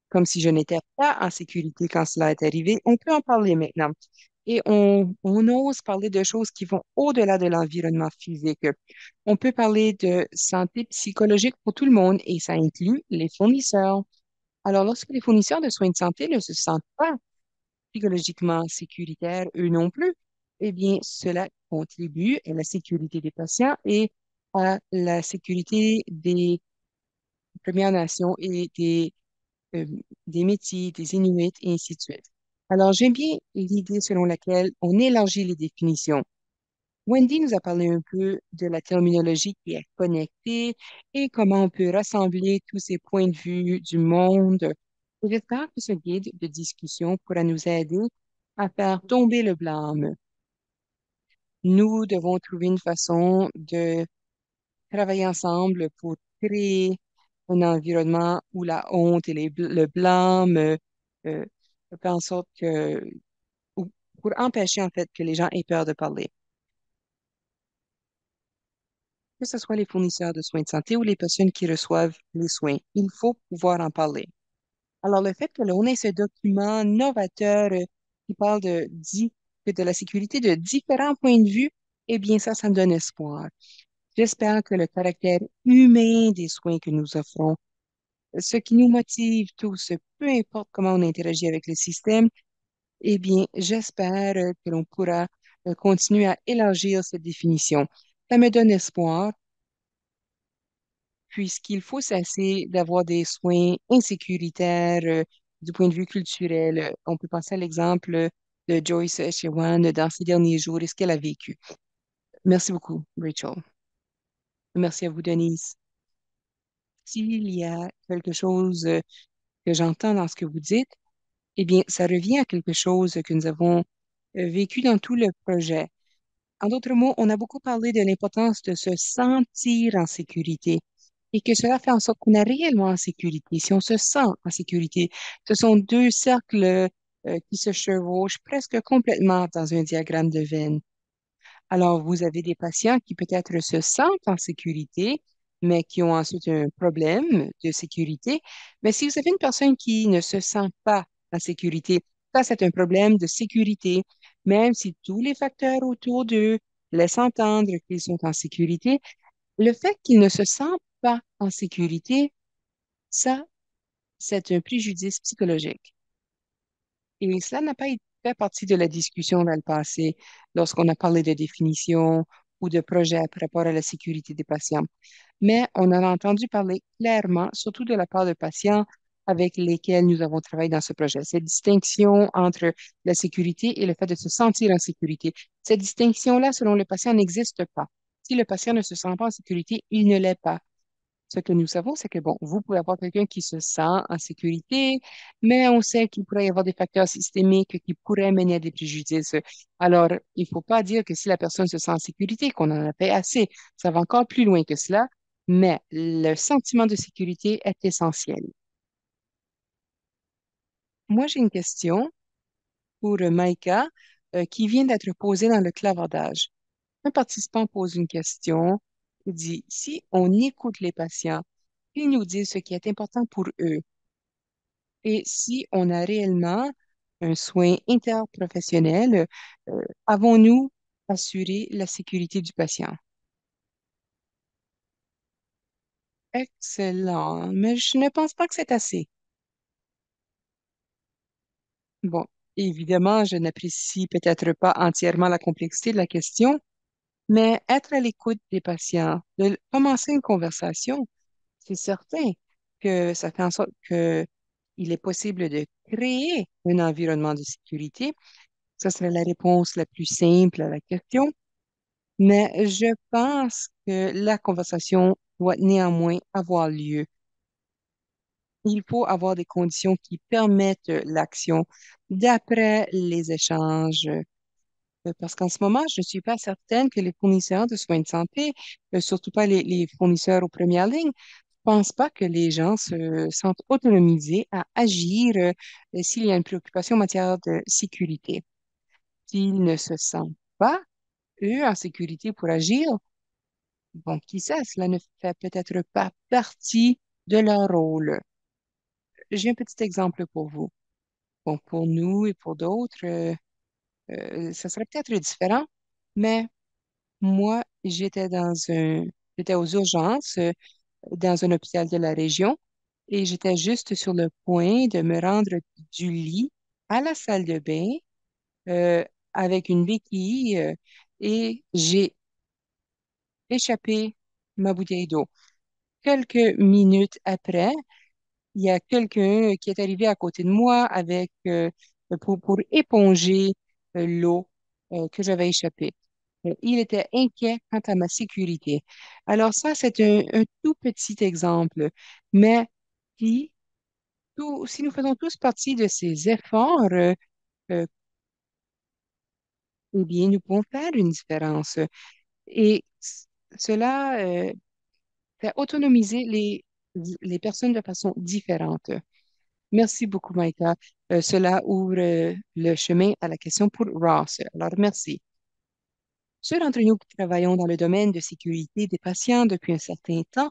comme si je n'étais pas en sécurité quand cela est arrivé. On peut en parler maintenant. Et on ose parler de choses qui vont au-delà de l'environnement physique. On peut parler de santé psychologique pour tout le monde et ça inclut les fournisseurs. Alors, lorsque les fournisseurs de soins de santé ne se sentent pas psychologiquement sécuritaires, eux non plus, eh bien, cela contribue à la sécurité des patients et à la sécurité des Premières Nations et euh, des Métis, des Inuits, et ainsi de suite. Alors, j'aime bien l'idée selon laquelle on élargit les définitions. Wendy nous a parlé un peu de la terminologie qui est connectée et comment on peut rassembler tous ces points de vue du monde. Et j'espère que ce guide de discussion pourra nous aider à faire tomber le blâme. Nous devons trouver une façon de travailler ensemble pour créer un environnement où la honte et le blâme euh, fait en sorte que, ou pour empêcher en fait que les gens aient peur de parler. Que ce soit les fournisseurs de soins de santé ou les personnes qui reçoivent les soins, il faut pouvoir en parler. Alors, le fait que l'on ait ce document novateur qui parle de la sécurité de différents points de vue, eh bien, ça me donne espoir. J'espère que le caractère humain des soins que nous offrons, ce qui nous motive tous, peu importe comment on interagit avec le système, eh bien, j'espère que l'on pourra continuer à élargir cette définition. Ça me donne espoir puisqu'il faut cesser d'avoir des soins insécuritaires du point de vue culturel. On peut penser à l'exemple de Joyce Echawan dans ses derniers jours et ce qu'elle a vécu. Merci beaucoup, Rachel. Merci à vous, Denise. S'il y a quelque chose que j'entends dans ce que vous dites, eh bien, ça revient à quelque chose que nous avons vécu dans tout le projet. En d'autres mots, on a beaucoup parlé de l'importance de se sentir en sécurité et que cela fait en sorte qu'on est réellement en sécurité. Si on se sent en sécurité, ce sont deux cercles qui se chevauchent presque complètement dans un diagramme de Venn. Alors, vous avez des patients qui peut-être se sentent en sécurité, mais qui ont ensuite un problème de sécurité. Mais si vous avez une personne qui ne se sent pas en sécurité, ça, c'est un problème de sécurité. Même si tous les facteurs autour d'eux laissent entendre qu'ils sont en sécurité, le fait qu'ils ne se sentent pas en sécurité, ça, c'est un préjudice psychologique. Et cela n'a pas fait partie de la discussion dans le passé lorsqu'on a parlé de définition ou de projet par rapport à la sécurité des patients. Mais on en a entendu parler clairement, surtout de la part de patients avec lesquels nous avons travaillé dans ce projet. Cette distinction entre la sécurité et le fait de se sentir en sécurité. Cette distinction-là, selon le patient, n'existe pas. Si le patient ne se sent pas en sécurité, il ne l'est pas. Ce que nous savons, c'est que, bon, vous pouvez avoir quelqu'un qui se sent en sécurité, mais on sait qu'il pourrait y avoir des facteurs systémiques qui pourraient mener à des préjudices. Alors, il ne faut pas dire que si la personne se sent en sécurité, qu'on en a fait assez. Ça va encore plus loin que cela, mais le sentiment de sécurité est essentiel. Moi, j'ai une question pour Maïka qui vient d'être posée dans le clavardage. Un participant pose une question. Il dit, si on écoute les patients, ils nous disent ce qui est important pour eux. Et si on a réellement un soin interprofessionnel, avons-nous assuré la sécurité du patient? Excellent, mais je ne pense pas que c'est assez. Bon, évidemment, je n'apprécie peut-être pas entièrement la complexité de la question, mais être à l'écoute des patients, de commencer une conversation, c'est certain que ça fait en sorte que il est possible de créer un environnement de sécurité. Ça serait la réponse la plus simple à la question. Mais je pense que la conversation doit néanmoins avoir lieu. Il faut avoir des conditions qui permettent l'action d'après les échanges. Parce qu'en ce moment, je ne suis pas certaine que les fournisseurs de soins de santé, surtout pas les fournisseurs aux premières lignes, ne pensent pas que les gens se sentent autonomisés à agir s'il y a une préoccupation en matière de sécurité. S'ils ne se sentent pas, eux, en sécurité pour agir, bon, qui sait, cela ne fait peut-être pas partie de leur rôle. J'ai un petit exemple pour vous. Bon, pour nous et pour d'autres, ça serait peut-être différent, mais moi, j'étais aux urgences dans un hôpital de la région et j'étais juste sur le point de me rendre du lit à la salle de bain euh, avec une béquille et j'ai échappé ma bouteille d'eau. Quelques minutes après, il y a quelqu'un qui est arrivé à côté de moi pour éponger l'eau que j'avais échappée. Il était inquiet quant à ma sécurité. Alors ça, c'est un tout petit exemple, mais si, si nous faisons tous partie de ces efforts, euh, eh bien, nous pouvons faire une différence. Et cela fait autonomiser les personnes de façon différente. Merci beaucoup, Maïka. Cela ouvre le chemin à la question pour Ross. Alors, merci. Ceux d'entre nous qui travaillons dans le domaine de sécurité des patients depuis un certain temps,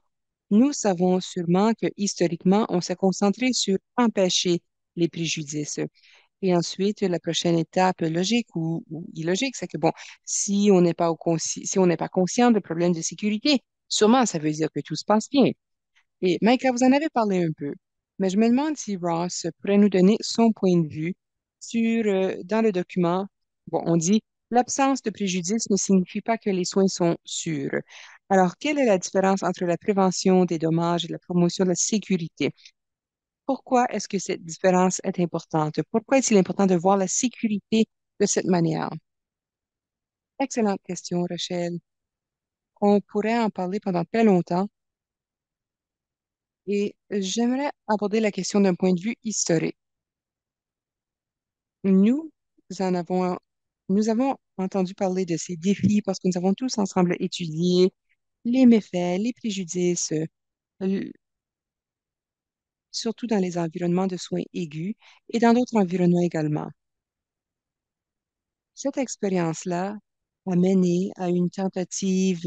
nous savons sûrement que historiquement, on s'est concentré sur empêcher les préjudices. Et ensuite, la prochaine étape logique ou illogique, c'est que bon, si on n'est pas conscient de problèmes de sécurité, sûrement ça veut dire que tout se passe bien. Et Micah, vous en avez parlé un peu, mais je me demande si Ross pourrait nous donner son point de vue sur, dans le document, bon, on dit, l'absence de préjudice ne signifie pas que les soins sont sûrs. Alors, quelle est la différence entre la prévention des dommages et la promotion de la sécurité? Pourquoi est-ce que cette différence est importante? Pourquoi est-il important de voir la sécurité de cette manière? Excellente question, Rachel. On pourrait en parler pendant très longtemps et j'aimerais aborder la question d'un point de vue historique. Nous en avons, nous avons entendu parler de ces défis parce que nous avons tous ensemble étudié les méfaits, les préjudices, l- surtout dans les environnements de soins aigus et dans d'autres environnements également. Cette expérience-là a mené à une tentative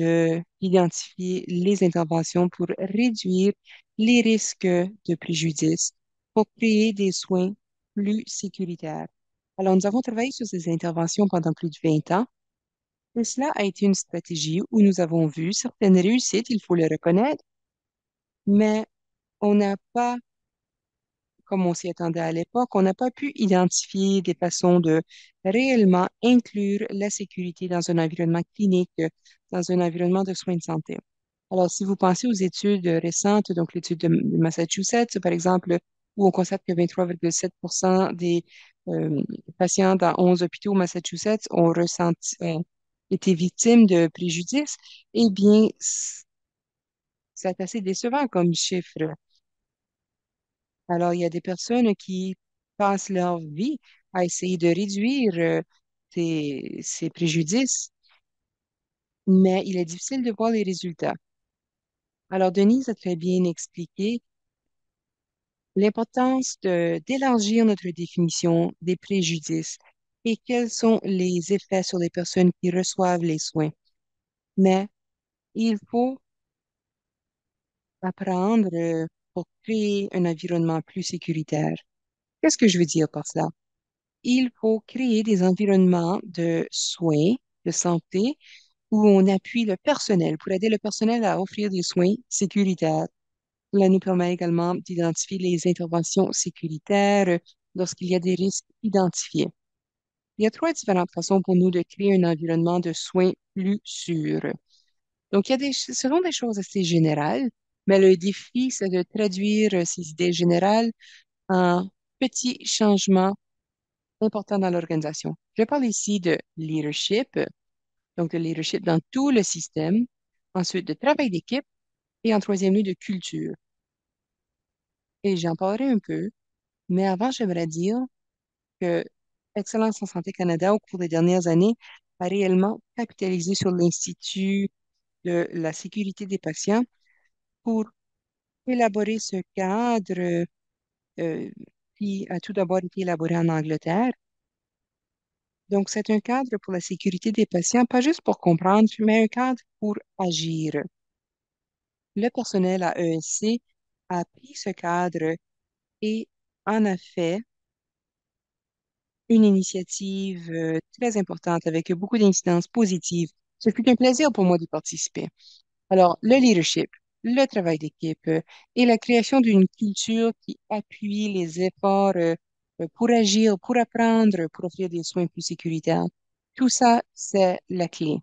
d'identifier les interventions pour réduire les risques de préjudice, pour créer des soins plus sécuritaires. Alors, nous avons travaillé sur ces interventions pendant plus de 20 ans et cela a été une stratégie où nous avons vu certaines réussites, il faut le reconnaître, mais on n'a pas comme on s'y attendait à l'époque, on n'a pas pu identifier des façons de réellement inclure la sécurité dans un environnement clinique, dans un environnement de soins de santé. Alors, si vous pensez aux études récentes, donc l'étude de Massachusetts, par exemple, où on constate que 23,7% des euh, patients dans 11 hôpitaux au Massachusetts ont été victimes de préjudice, eh bien, c'est assez décevant comme chiffre. Alors, il y a des personnes qui passent leur vie à essayer de réduire ces préjudices, mais il est difficile de voir les résultats. Alors, Denise a très bien expliqué l'importance d'élargir notre définition des préjudices et quels sont les effets sur les personnes qui reçoivent les soins. Mais il faut apprendre pour créer un environnement plus sécuritaire. Qu'est-ce que je veux dire par cela? Il faut créer des environnements de soins, de santé, où on appuie le personnel pour aider le personnel à offrir des soins sécuritaires. Cela nous permet également d'identifier les interventions sécuritaires lorsqu'il y a des risques identifiés. Il y a trois différentes façons pour nous de créer un environnement de soins plus sûr. Donc, ce sont des choses assez générales, mais le défi, c'est de traduire ces idées générales en petits changements important dans l'organisation. Je parle ici de leadership, donc de leadership dans tout le système, ensuite de travail d'équipe et en troisième lieu de culture. Et j'en parlerai un peu, mais avant, j'aimerais dire que Excellence en santé Canada, au cours des dernières années, a réellement capitalisé sur l'Institut de la sécurité des patients pour élaborer ce cadre euh, qui a tout d'abord été élaboré en Angleterre. Donc, c'est un cadre pour la sécurité des patients, pas juste pour comprendre, mais un cadre pour agir. Le personnel à ESC a pris ce cadre et en a fait une initiative très importante avec beaucoup d'incidences positives. Ce fut un plaisir pour moi d'y participer. Alors, le leadership, le travail d'équipe et la création d'une culture qui appuie les efforts pour agir, pour apprendre, pour offrir des soins plus sécuritaires. Tout ça, c'est la clé.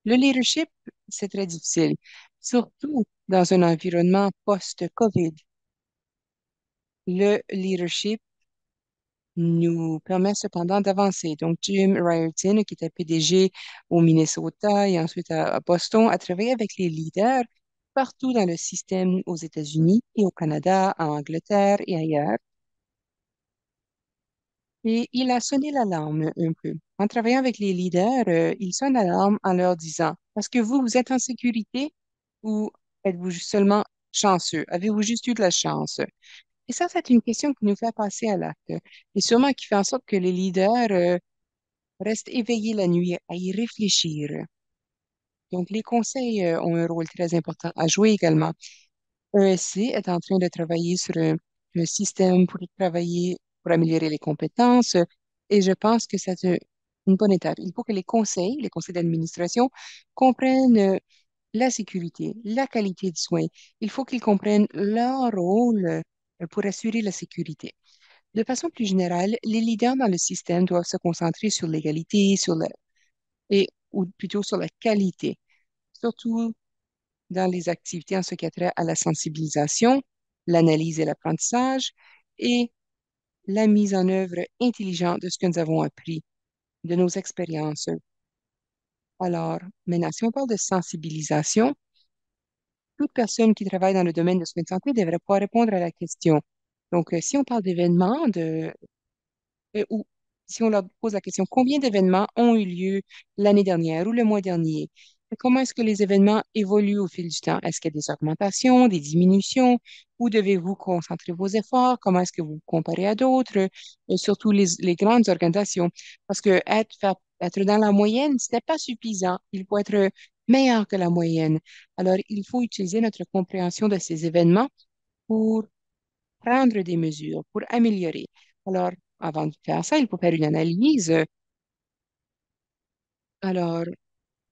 Le leadership, c'est très difficile, surtout dans un environnement post-COVID. Le leadership nous permet cependant d'avancer. Donc, Jim Ryerson, qui était PDG au Minnesota et ensuite à Boston, a travaillé avec les leaders partout dans le système aux États-Unis et au Canada, en Angleterre et ailleurs. Et il a sonné l'alarme un peu. En travaillant avec les leaders, il sonne l'alarme en leur disant, est-ce que vous êtes en sécurité ou êtes-vous seulement chanceux? Avez-vous juste eu de la chance? Et ça, c'est une question qui nous fait passer à l'acte et sûrement qui fait en sorte que les leaders restent éveillés la nuit à y réfléchir. Donc, les conseils ont un rôle très important à jouer également. ESC est en train de travailler sur un système pour travailler, pour améliorer les compétences et je pense que c'est une bonne étape. Il faut que les conseils d'administration comprennent la sécurité, la qualité de soins. Il faut qu'ils comprennent leur rôle pour assurer la sécurité. De façon plus générale, les leaders dans le système doivent se concentrer sur l'égalité, ou plutôt sur la qualité, surtout dans les activités en ce qui a trait à la sensibilisation, l'analyse et l'apprentissage et la mise en œuvre intelligente de ce que nous avons appris, de nos expériences. Alors, maintenant, si on parle de sensibilisation, toute personne qui travaille dans le domaine de soins de santé devrait pouvoir répondre à la question. Donc, si on parle d'événements, ou si on leur pose la question, combien d'événements ont eu lieu l'année dernière ou le mois dernier? Et comment est-ce que les événements évoluent au fil du temps? Est-ce qu'il y a des augmentations, des diminutions? Où devez-vous concentrer vos efforts? Comment est-ce que vous vous comparez à d'autres? Et surtout les grandes organisations. Parce que être dans la moyenne, ce n'est pas suffisant. Il faut être meilleur que la moyenne. Alors, il faut utiliser notre compréhension de ces événements pour prendre des mesures pour améliorer. Alors, avant de faire ça, il faut faire une analyse. Alors,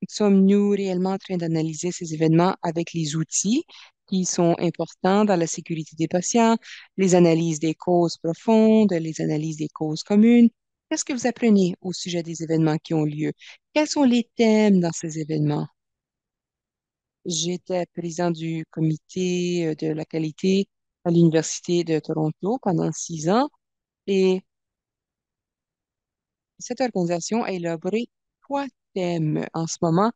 sommes-nous réellement en train d'analyser ces événements avec les outils qui sont importants dans la sécurité des patients, les analyses des causes profondes, les analyses des causes communes? Qu'est-ce que vous apprenez au sujet des événements qui ont lieu? Quels sont les thèmes dans ces événements? J'étais président du comité de la qualité à l'Université de Toronto pendant 6 ans et cette organisation a élaboré 3 thèmes en ce moment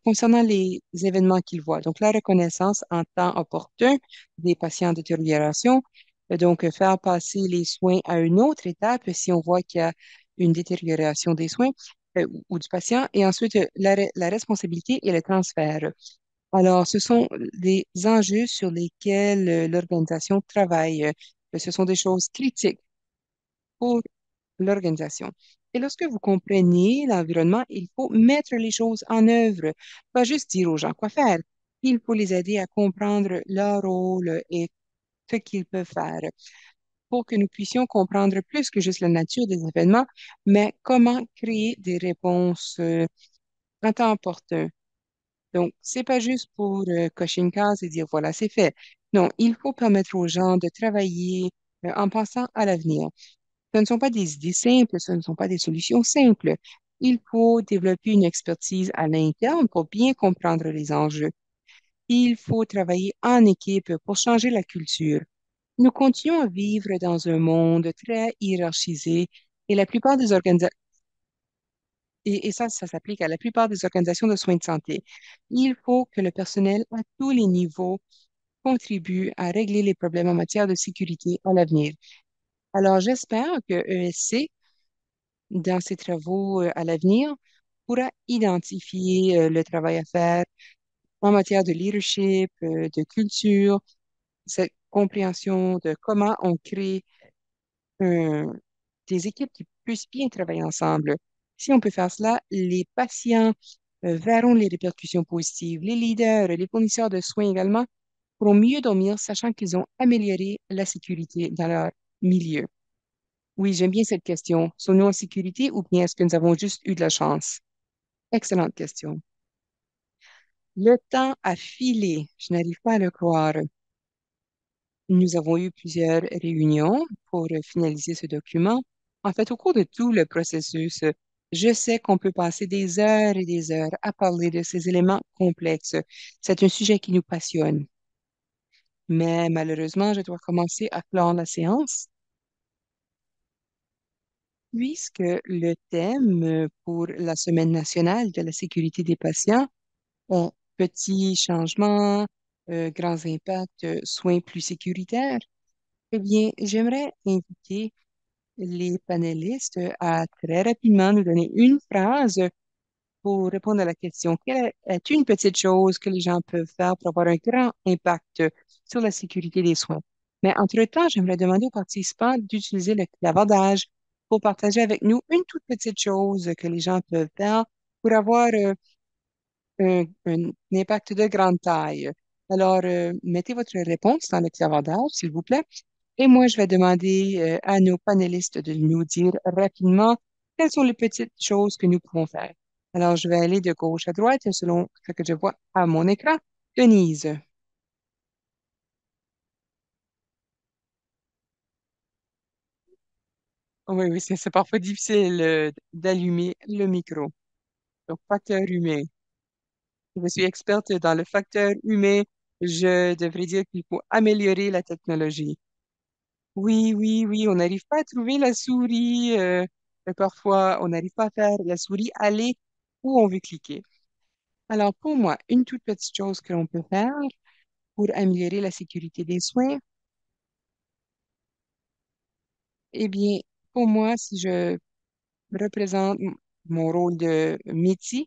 concernant les événements qu'ils voient. Donc, la reconnaissance en temps opportun des patients en détérioration. Donc, faire passer les soins à une autre étape si on voit qu'il y a une détérioration des soins ou du patient. Et ensuite, la responsabilité et le transfert. Alors, ce sont des enjeux sur lesquels l'organisation travaille. Ce sont des choses critiques pour l'organisation. Et lorsque vous comprenez l'environnement, il faut mettre les choses en œuvre, pas juste dire aux gens quoi faire. Il faut les aider à comprendre leur rôle et ce qu'ils peuvent faire pour que nous puissions comprendre plus que juste la nature des événements, mais comment créer des réponses en temps opportun. Donc, c'est pas juste pour cocher une case et dire voilà, c'est fait. Non, il faut permettre aux gens de travailler en pensant à l'avenir. Ce ne sont pas des idées simples, ce ne sont pas des solutions simples. Il faut développer une expertise à l'interne pour bien comprendre les enjeux. Il faut travailler en équipe pour changer la culture. Nous continuons à vivre dans un monde très hiérarchisé et la plupart des organisations, et ça s'applique à la plupart des organisations de soins de santé. Il faut que le personnel à tous les niveaux contribue à régler les problèmes en matière de sécurité à l'avenir. Alors, j'espère que ESC dans ses travaux à l'avenir pourra identifier le travail à faire en matière de leadership, de culture, cette compréhension de comment on crée euh, des équipes qui puissent bien travailler ensemble. Si on peut faire cela, les patients verront les répercussions positives. Les leaders, les fournisseurs de soins également pourront mieux dormir, sachant qu'ils ont amélioré la sécurité dans leur milieu. Oui, j'aime bien cette question. Sommes-nous en sécurité ou bien est-ce que nous avons juste eu de la chance? Excellente question. Le temps a filé. Je n'arrive pas à le croire. Nous avons eu plusieurs réunions pour finaliser ce document. En fait, au cours de tout le processus, je sais qu'on peut passer des heures et des heures à parler de ces éléments complexes. C'est un sujet qui nous passionne. Mais malheureusement, je dois commencer à clore la séance. Puisque le thème pour la Semaine nationale de la sécurité des patients est petits changements, grands impacts, soins plus sécuritaires, eh bien, j'aimerais inviter les panélistes à très rapidement nous donner une phrase pour répondre à la question. Quelle est une petite chose que les gens peuvent faire pour avoir un grand impact sur la sécurité des soins? Mais entre-temps, j'aimerais demander aux participants d'utiliser le clavardage pour partager avec nous une toute petite chose que les gens peuvent faire pour avoir un impact de grande taille. Alors, mettez votre réponse dans le clavardage, s'il vous plaît. Et moi, je vais demander à nos panélistes de nous dire rapidement quelles sont les petites choses que nous pouvons faire. Alors, je vais aller de gauche à droite selon ce que je vois à mon écran. Denise. Oui, oui, c'est parfois difficile d'allumer le micro. Donc, facteur humain. Je suis experte dans le facteur humain. Je devrais dire qu'il faut améliorer la technologie. Oui, oui, oui, on n'arrive pas à trouver la souris. Parfois, on n'arrive pas à faire la souris aller où on veut cliquer. Alors, pour moi, une toute petite chose que l'on peut faire pour améliorer la sécurité des soins, eh bien, pour moi, si je représente mon rôle de métier,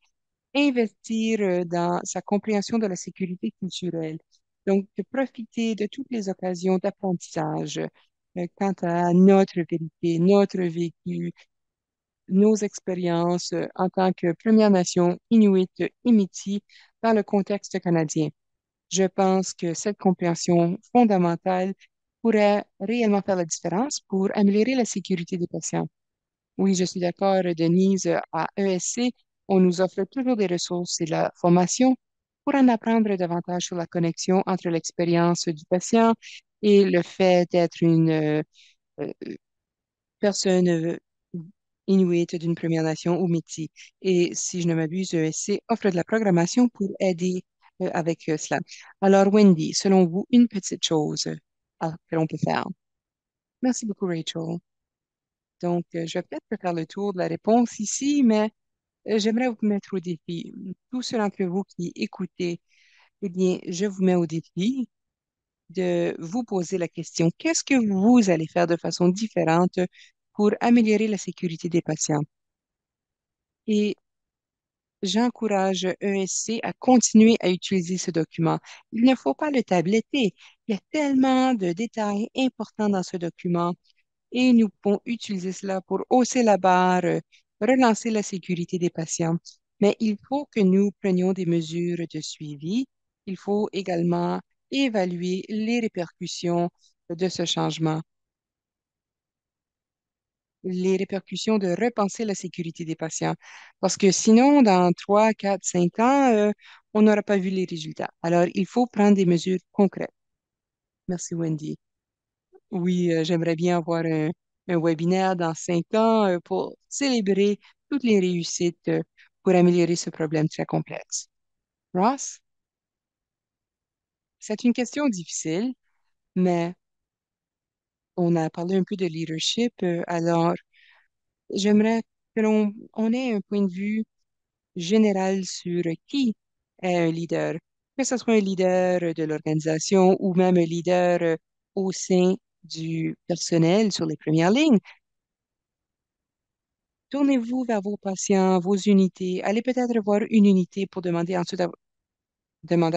investir dans sa compréhension de la sécurité culturelle. Donc, de profiter de toutes les occasions d'apprentissage quant à notre vérité, notre vécu, nos expériences en tant que Première Nation Inuit et Métis dans le contexte canadien. Je pense que cette compréhension fondamentale pourrait réellement faire la différence pour améliorer la sécurité des patients. Oui, je suis d'accord, Denise. À ESC, on nous offre toujours des ressources et de la formation pour en apprendre davantage sur la connexion entre l'expérience du patient et le fait d'être une euh, personne inuit d'une Première Nation ou métis. Et si je ne m'abuse, ESC offre de la programmation pour aider avec cela. Alors, Wendy, selon vous, une petite chose que l'on peut faire. Merci beaucoup, Rachel. Donc, je vais peut-être faire le tour de la réponse ici, mais j'aimerais vous mettre au défi. Tous ceux d'entre vous qui écoutez, eh bien, je vous mets au défi de vous poser la question, qu'est-ce que vous allez faire de façon différente pour améliorer la sécurité des patients? Et j'encourage ESC à continuer à utiliser ce document. Il ne faut pas le tabletter. Il y a tellement de détails importants dans ce document et nous pouvons utiliser cela pour hausser la barre, relancer la sécurité des patients. Mais il faut que nous prenions des mesures de suivi. Il faut également évaluer les répercussions de ce changement, les répercussions de repenser la sécurité des patients. Parce que sinon, dans 3, 4, 5 ans, on n'aura pas vu les résultats. Alors, il faut prendre des mesures concrètes. Merci, Wendy. Oui, j'aimerais bien avoir un webinaire dans 5 ans pour célébrer toutes les réussites pour améliorer ce problème très complexe. Ross, c'est une question difficile, mais on a parlé un peu de leadership, alors j'aimerais que l'on ait un point de vue général sur qui est un leader, que ce soit un leader de l'organisation ou même un leader au sein du personnel sur les premières lignes. Tournez-vous vers vos patients, vos unités. Allez peut-être voir une unité pour demander à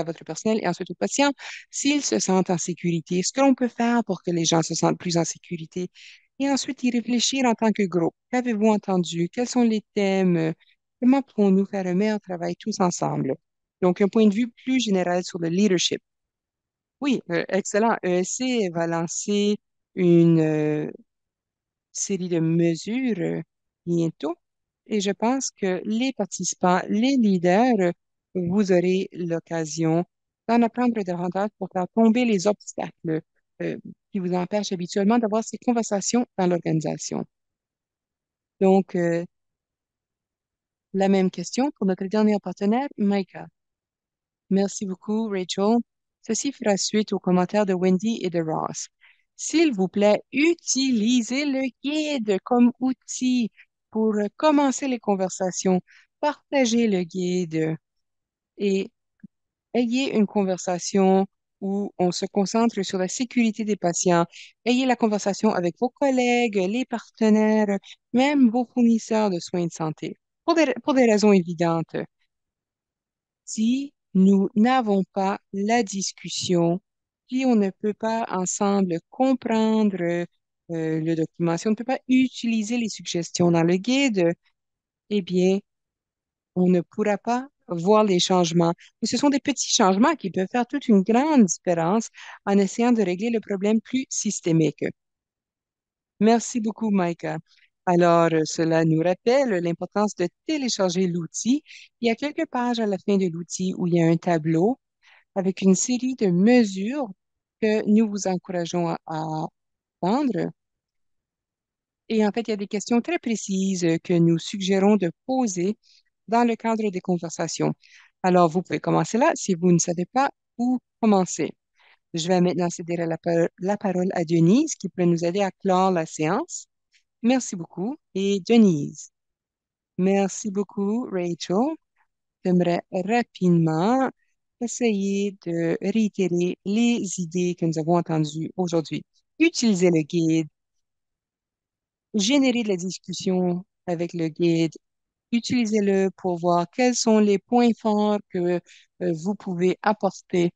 votre personnel et ensuite aux patients s'ils se sentent en sécurité, ce que l'on peut faire pour que les gens se sentent plus en sécurité. Et ensuite, y réfléchir en tant que groupe. Qu'avez-vous entendu? Quels sont les thèmes? Comment pouvons-nous faire un meilleur travail tous ensemble? Donc, un point de vue plus général sur le leadership. Oui, excellent. ESC va lancer une série de mesures bientôt. Et je pense que les participants, les leaders, vous aurez l'occasion d'en apprendre davantage pour faire tomber les obstacles euh, qui vous empêchent habituellement d'avoir ces conversations dans l'organisation. Donc, la même question pour notre dernier partenaire, Micah. Merci beaucoup, Rachel. Ceci fera suite aux commentaires de Wendy et de Ross. S'il vous plaît, utilisez le guide comme outil pour commencer les conversations. Partagez le guide et ayez une conversation où on se concentre sur la sécurité des patients. Ayez la conversation avec vos collègues, les partenaires, même vos fournisseurs de soins de santé, pour des raisons évidentes. Si nous n'avons pas la discussion, si on ne peut pas ensemble comprendre le document, si on ne peut pas utiliser les suggestions dans le guide, eh bien, on ne pourra pas voir les changements. Et ce sont des petits changements qui peuvent faire toute une grande différence en essayant de régler le problème plus systémique. Merci beaucoup, Micah. Alors, cela nous rappelle l'importance de télécharger l'outil. Il y a quelques pages à la fin de l'outil où il y a un tableau avec une série de mesures que nous vous encourageons à prendre. Et en fait, il y a des questions très précises que nous suggérons de poser dans le cadre des conversations. Alors, vous pouvez commencer là si vous ne savez pas où commencer. Je vais maintenant céder la parole à Denise qui peut nous aider à clore la séance. Merci beaucoup. Et Denise. Merci beaucoup, Rachel. J'aimerais rapidement essayer de réitérer les idées que nous avons entendues aujourd'hui. Utilisez le guide, générez de la discussion avec le guide, utilisez-le pour voir quels sont les points forts que vous pouvez apporter.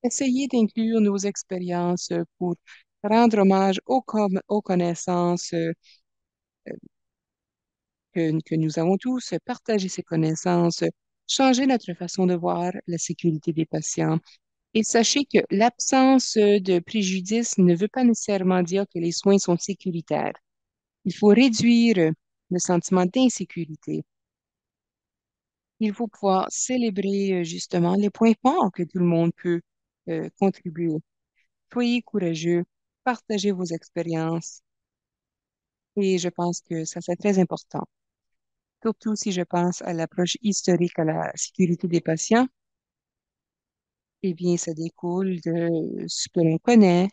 Essayez d'inclure nos expériences pour rendre hommage aux connaissances que nous avons tous, partager ces connaissances, changer notre façon de voir la sécurité des patients. Et sachez que l'absence de préjudice ne veut pas nécessairement dire que les soins sont sécuritaires. Il faut réduire le sentiment d'insécurité. Il faut pouvoir célébrer justement les points forts que tout le monde peut contribuer. Soyez courageux, partagez vos expériences et je pense que ça, c'est très important. Surtout si je pense à l'approche historique à la sécurité des patients, eh bien, ça découle de ce que l'on connaît.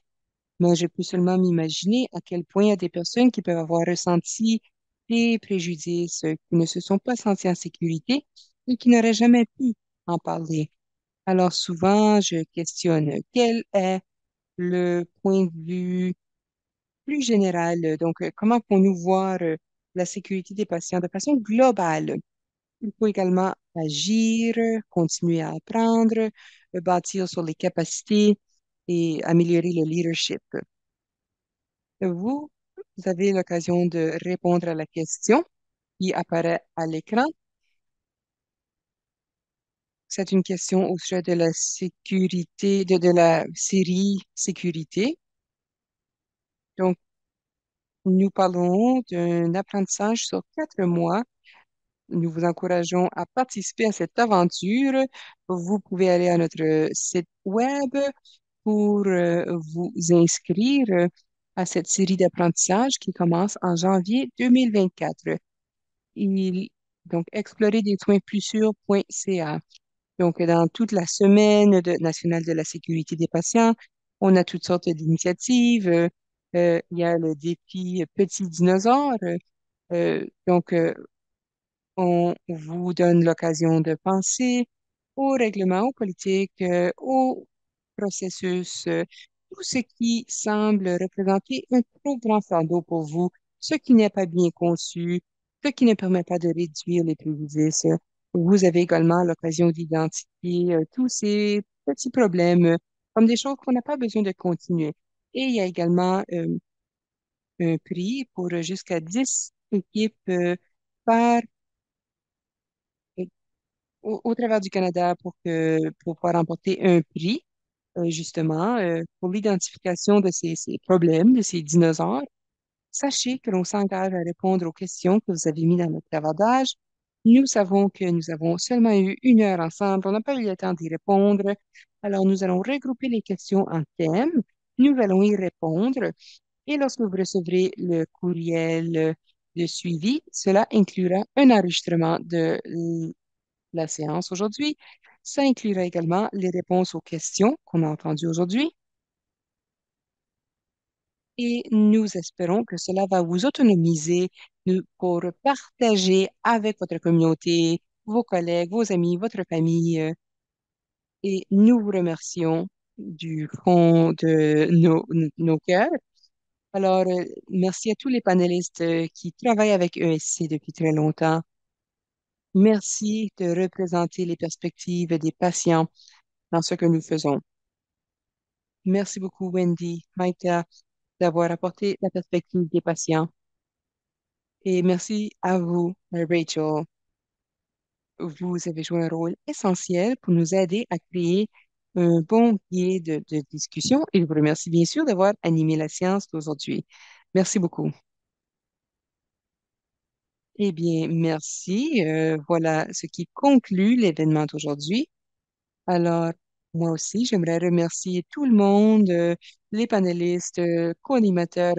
Mais je peux seulement m'imaginer à quel point il y a des personnes qui peuvent avoir ressenti des préjudices, qui ne se sont pas senties en sécurité et qui n'auraient jamais pu en parler. Alors souvent, je questionne quel est le point de vue plus général. Donc, comment pouvons-nous voir la sécurité des patients de façon globale? Il faut également agir, continuer à apprendre, bâtir sur les capacités et améliorer le leadership. Vous avez l'occasion de répondre à la question qui apparaît à l'écran. C'est une question au sujet de la sécurité, de la série sécurité. Donc, nous parlons d'un apprentissage sur 4 mois. Nous vous encourageons à participer à cette aventure. Vous pouvez aller à notre site web pour vous inscrire à cette série d'apprentissage qui commence en janvier 2024. Il, donc, explorer des soins plus sûrs.ca. Donc, dans toute la semaine nationale de la sécurité des patients, on a toutes sortes d'initiatives. Il y a le défi Petit dinosaure. On vous donne l'occasion de penser aux règlements, aux politiques, aux processus, tout ce qui semble représenter un trop grand fardeau pour vous, ce qui n'est pas bien conçu, ce qui ne permet pas de réduire les préjudices. Vous avez également l'occasion d'identifier tous ces petits problèmes comme des choses qu'on n'a pas besoin de continuer. Et il y a également un prix pour jusqu'à 10 équipes par au travers du Canada pour pouvoir remporter un prix, justement, pour l'identification de ces problèmes, de ces dinosaures. Sachez que l'on s'engage à répondre aux questions que vous avez mises dans notre clavardage. Nous savons que nous avons seulement eu 1 heure ensemble. On n'a pas eu le temps d'y répondre. Alors, nous allons regrouper les questions en thèmes. Nous allons y répondre. Et lorsque vous recevrez le courriel de suivi, cela inclura un enregistrement de la séance aujourd'hui. Ça inclura également les réponses aux questions qu'on a entendues aujourd'hui. et nous espérons que cela va vous autonomiser pour partager avec votre communauté, vos collègues, vos amis, votre famille. Et nous vous remercions du fond de nos cœurs. Alors, merci à tous les panélistes qui travaillent avec ESC depuis très longtemps. Merci de représenter les perspectives des patients dans ce que nous faisons. Merci beaucoup, Wendy, Maïta, d'avoir apporté la perspective des patients. Et merci à vous, Rachel. Vous avez joué un rôle essentiel pour nous aider à créer un bon biais de discussion et je vous remercie bien sûr d'avoir animé la séance d'aujourd'hui. Merci beaucoup. Eh bien, merci. Voilà ce qui conclut l'événement d'aujourd'hui. Alors, moi aussi, j'aimerais remercier tout le monde, les panélistes, co-animateurs,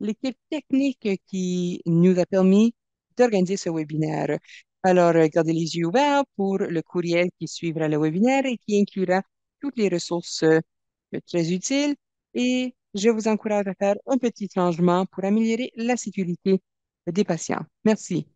l'équipe technique qui nous a permis d'organiser ce webinaire. Alors, gardez les yeux ouverts pour le courriel qui suivra le webinaire et qui inclura toutes les ressources très utiles. Et je vous encourage à faire un petit changement pour améliorer la sécurité des patients. Merci.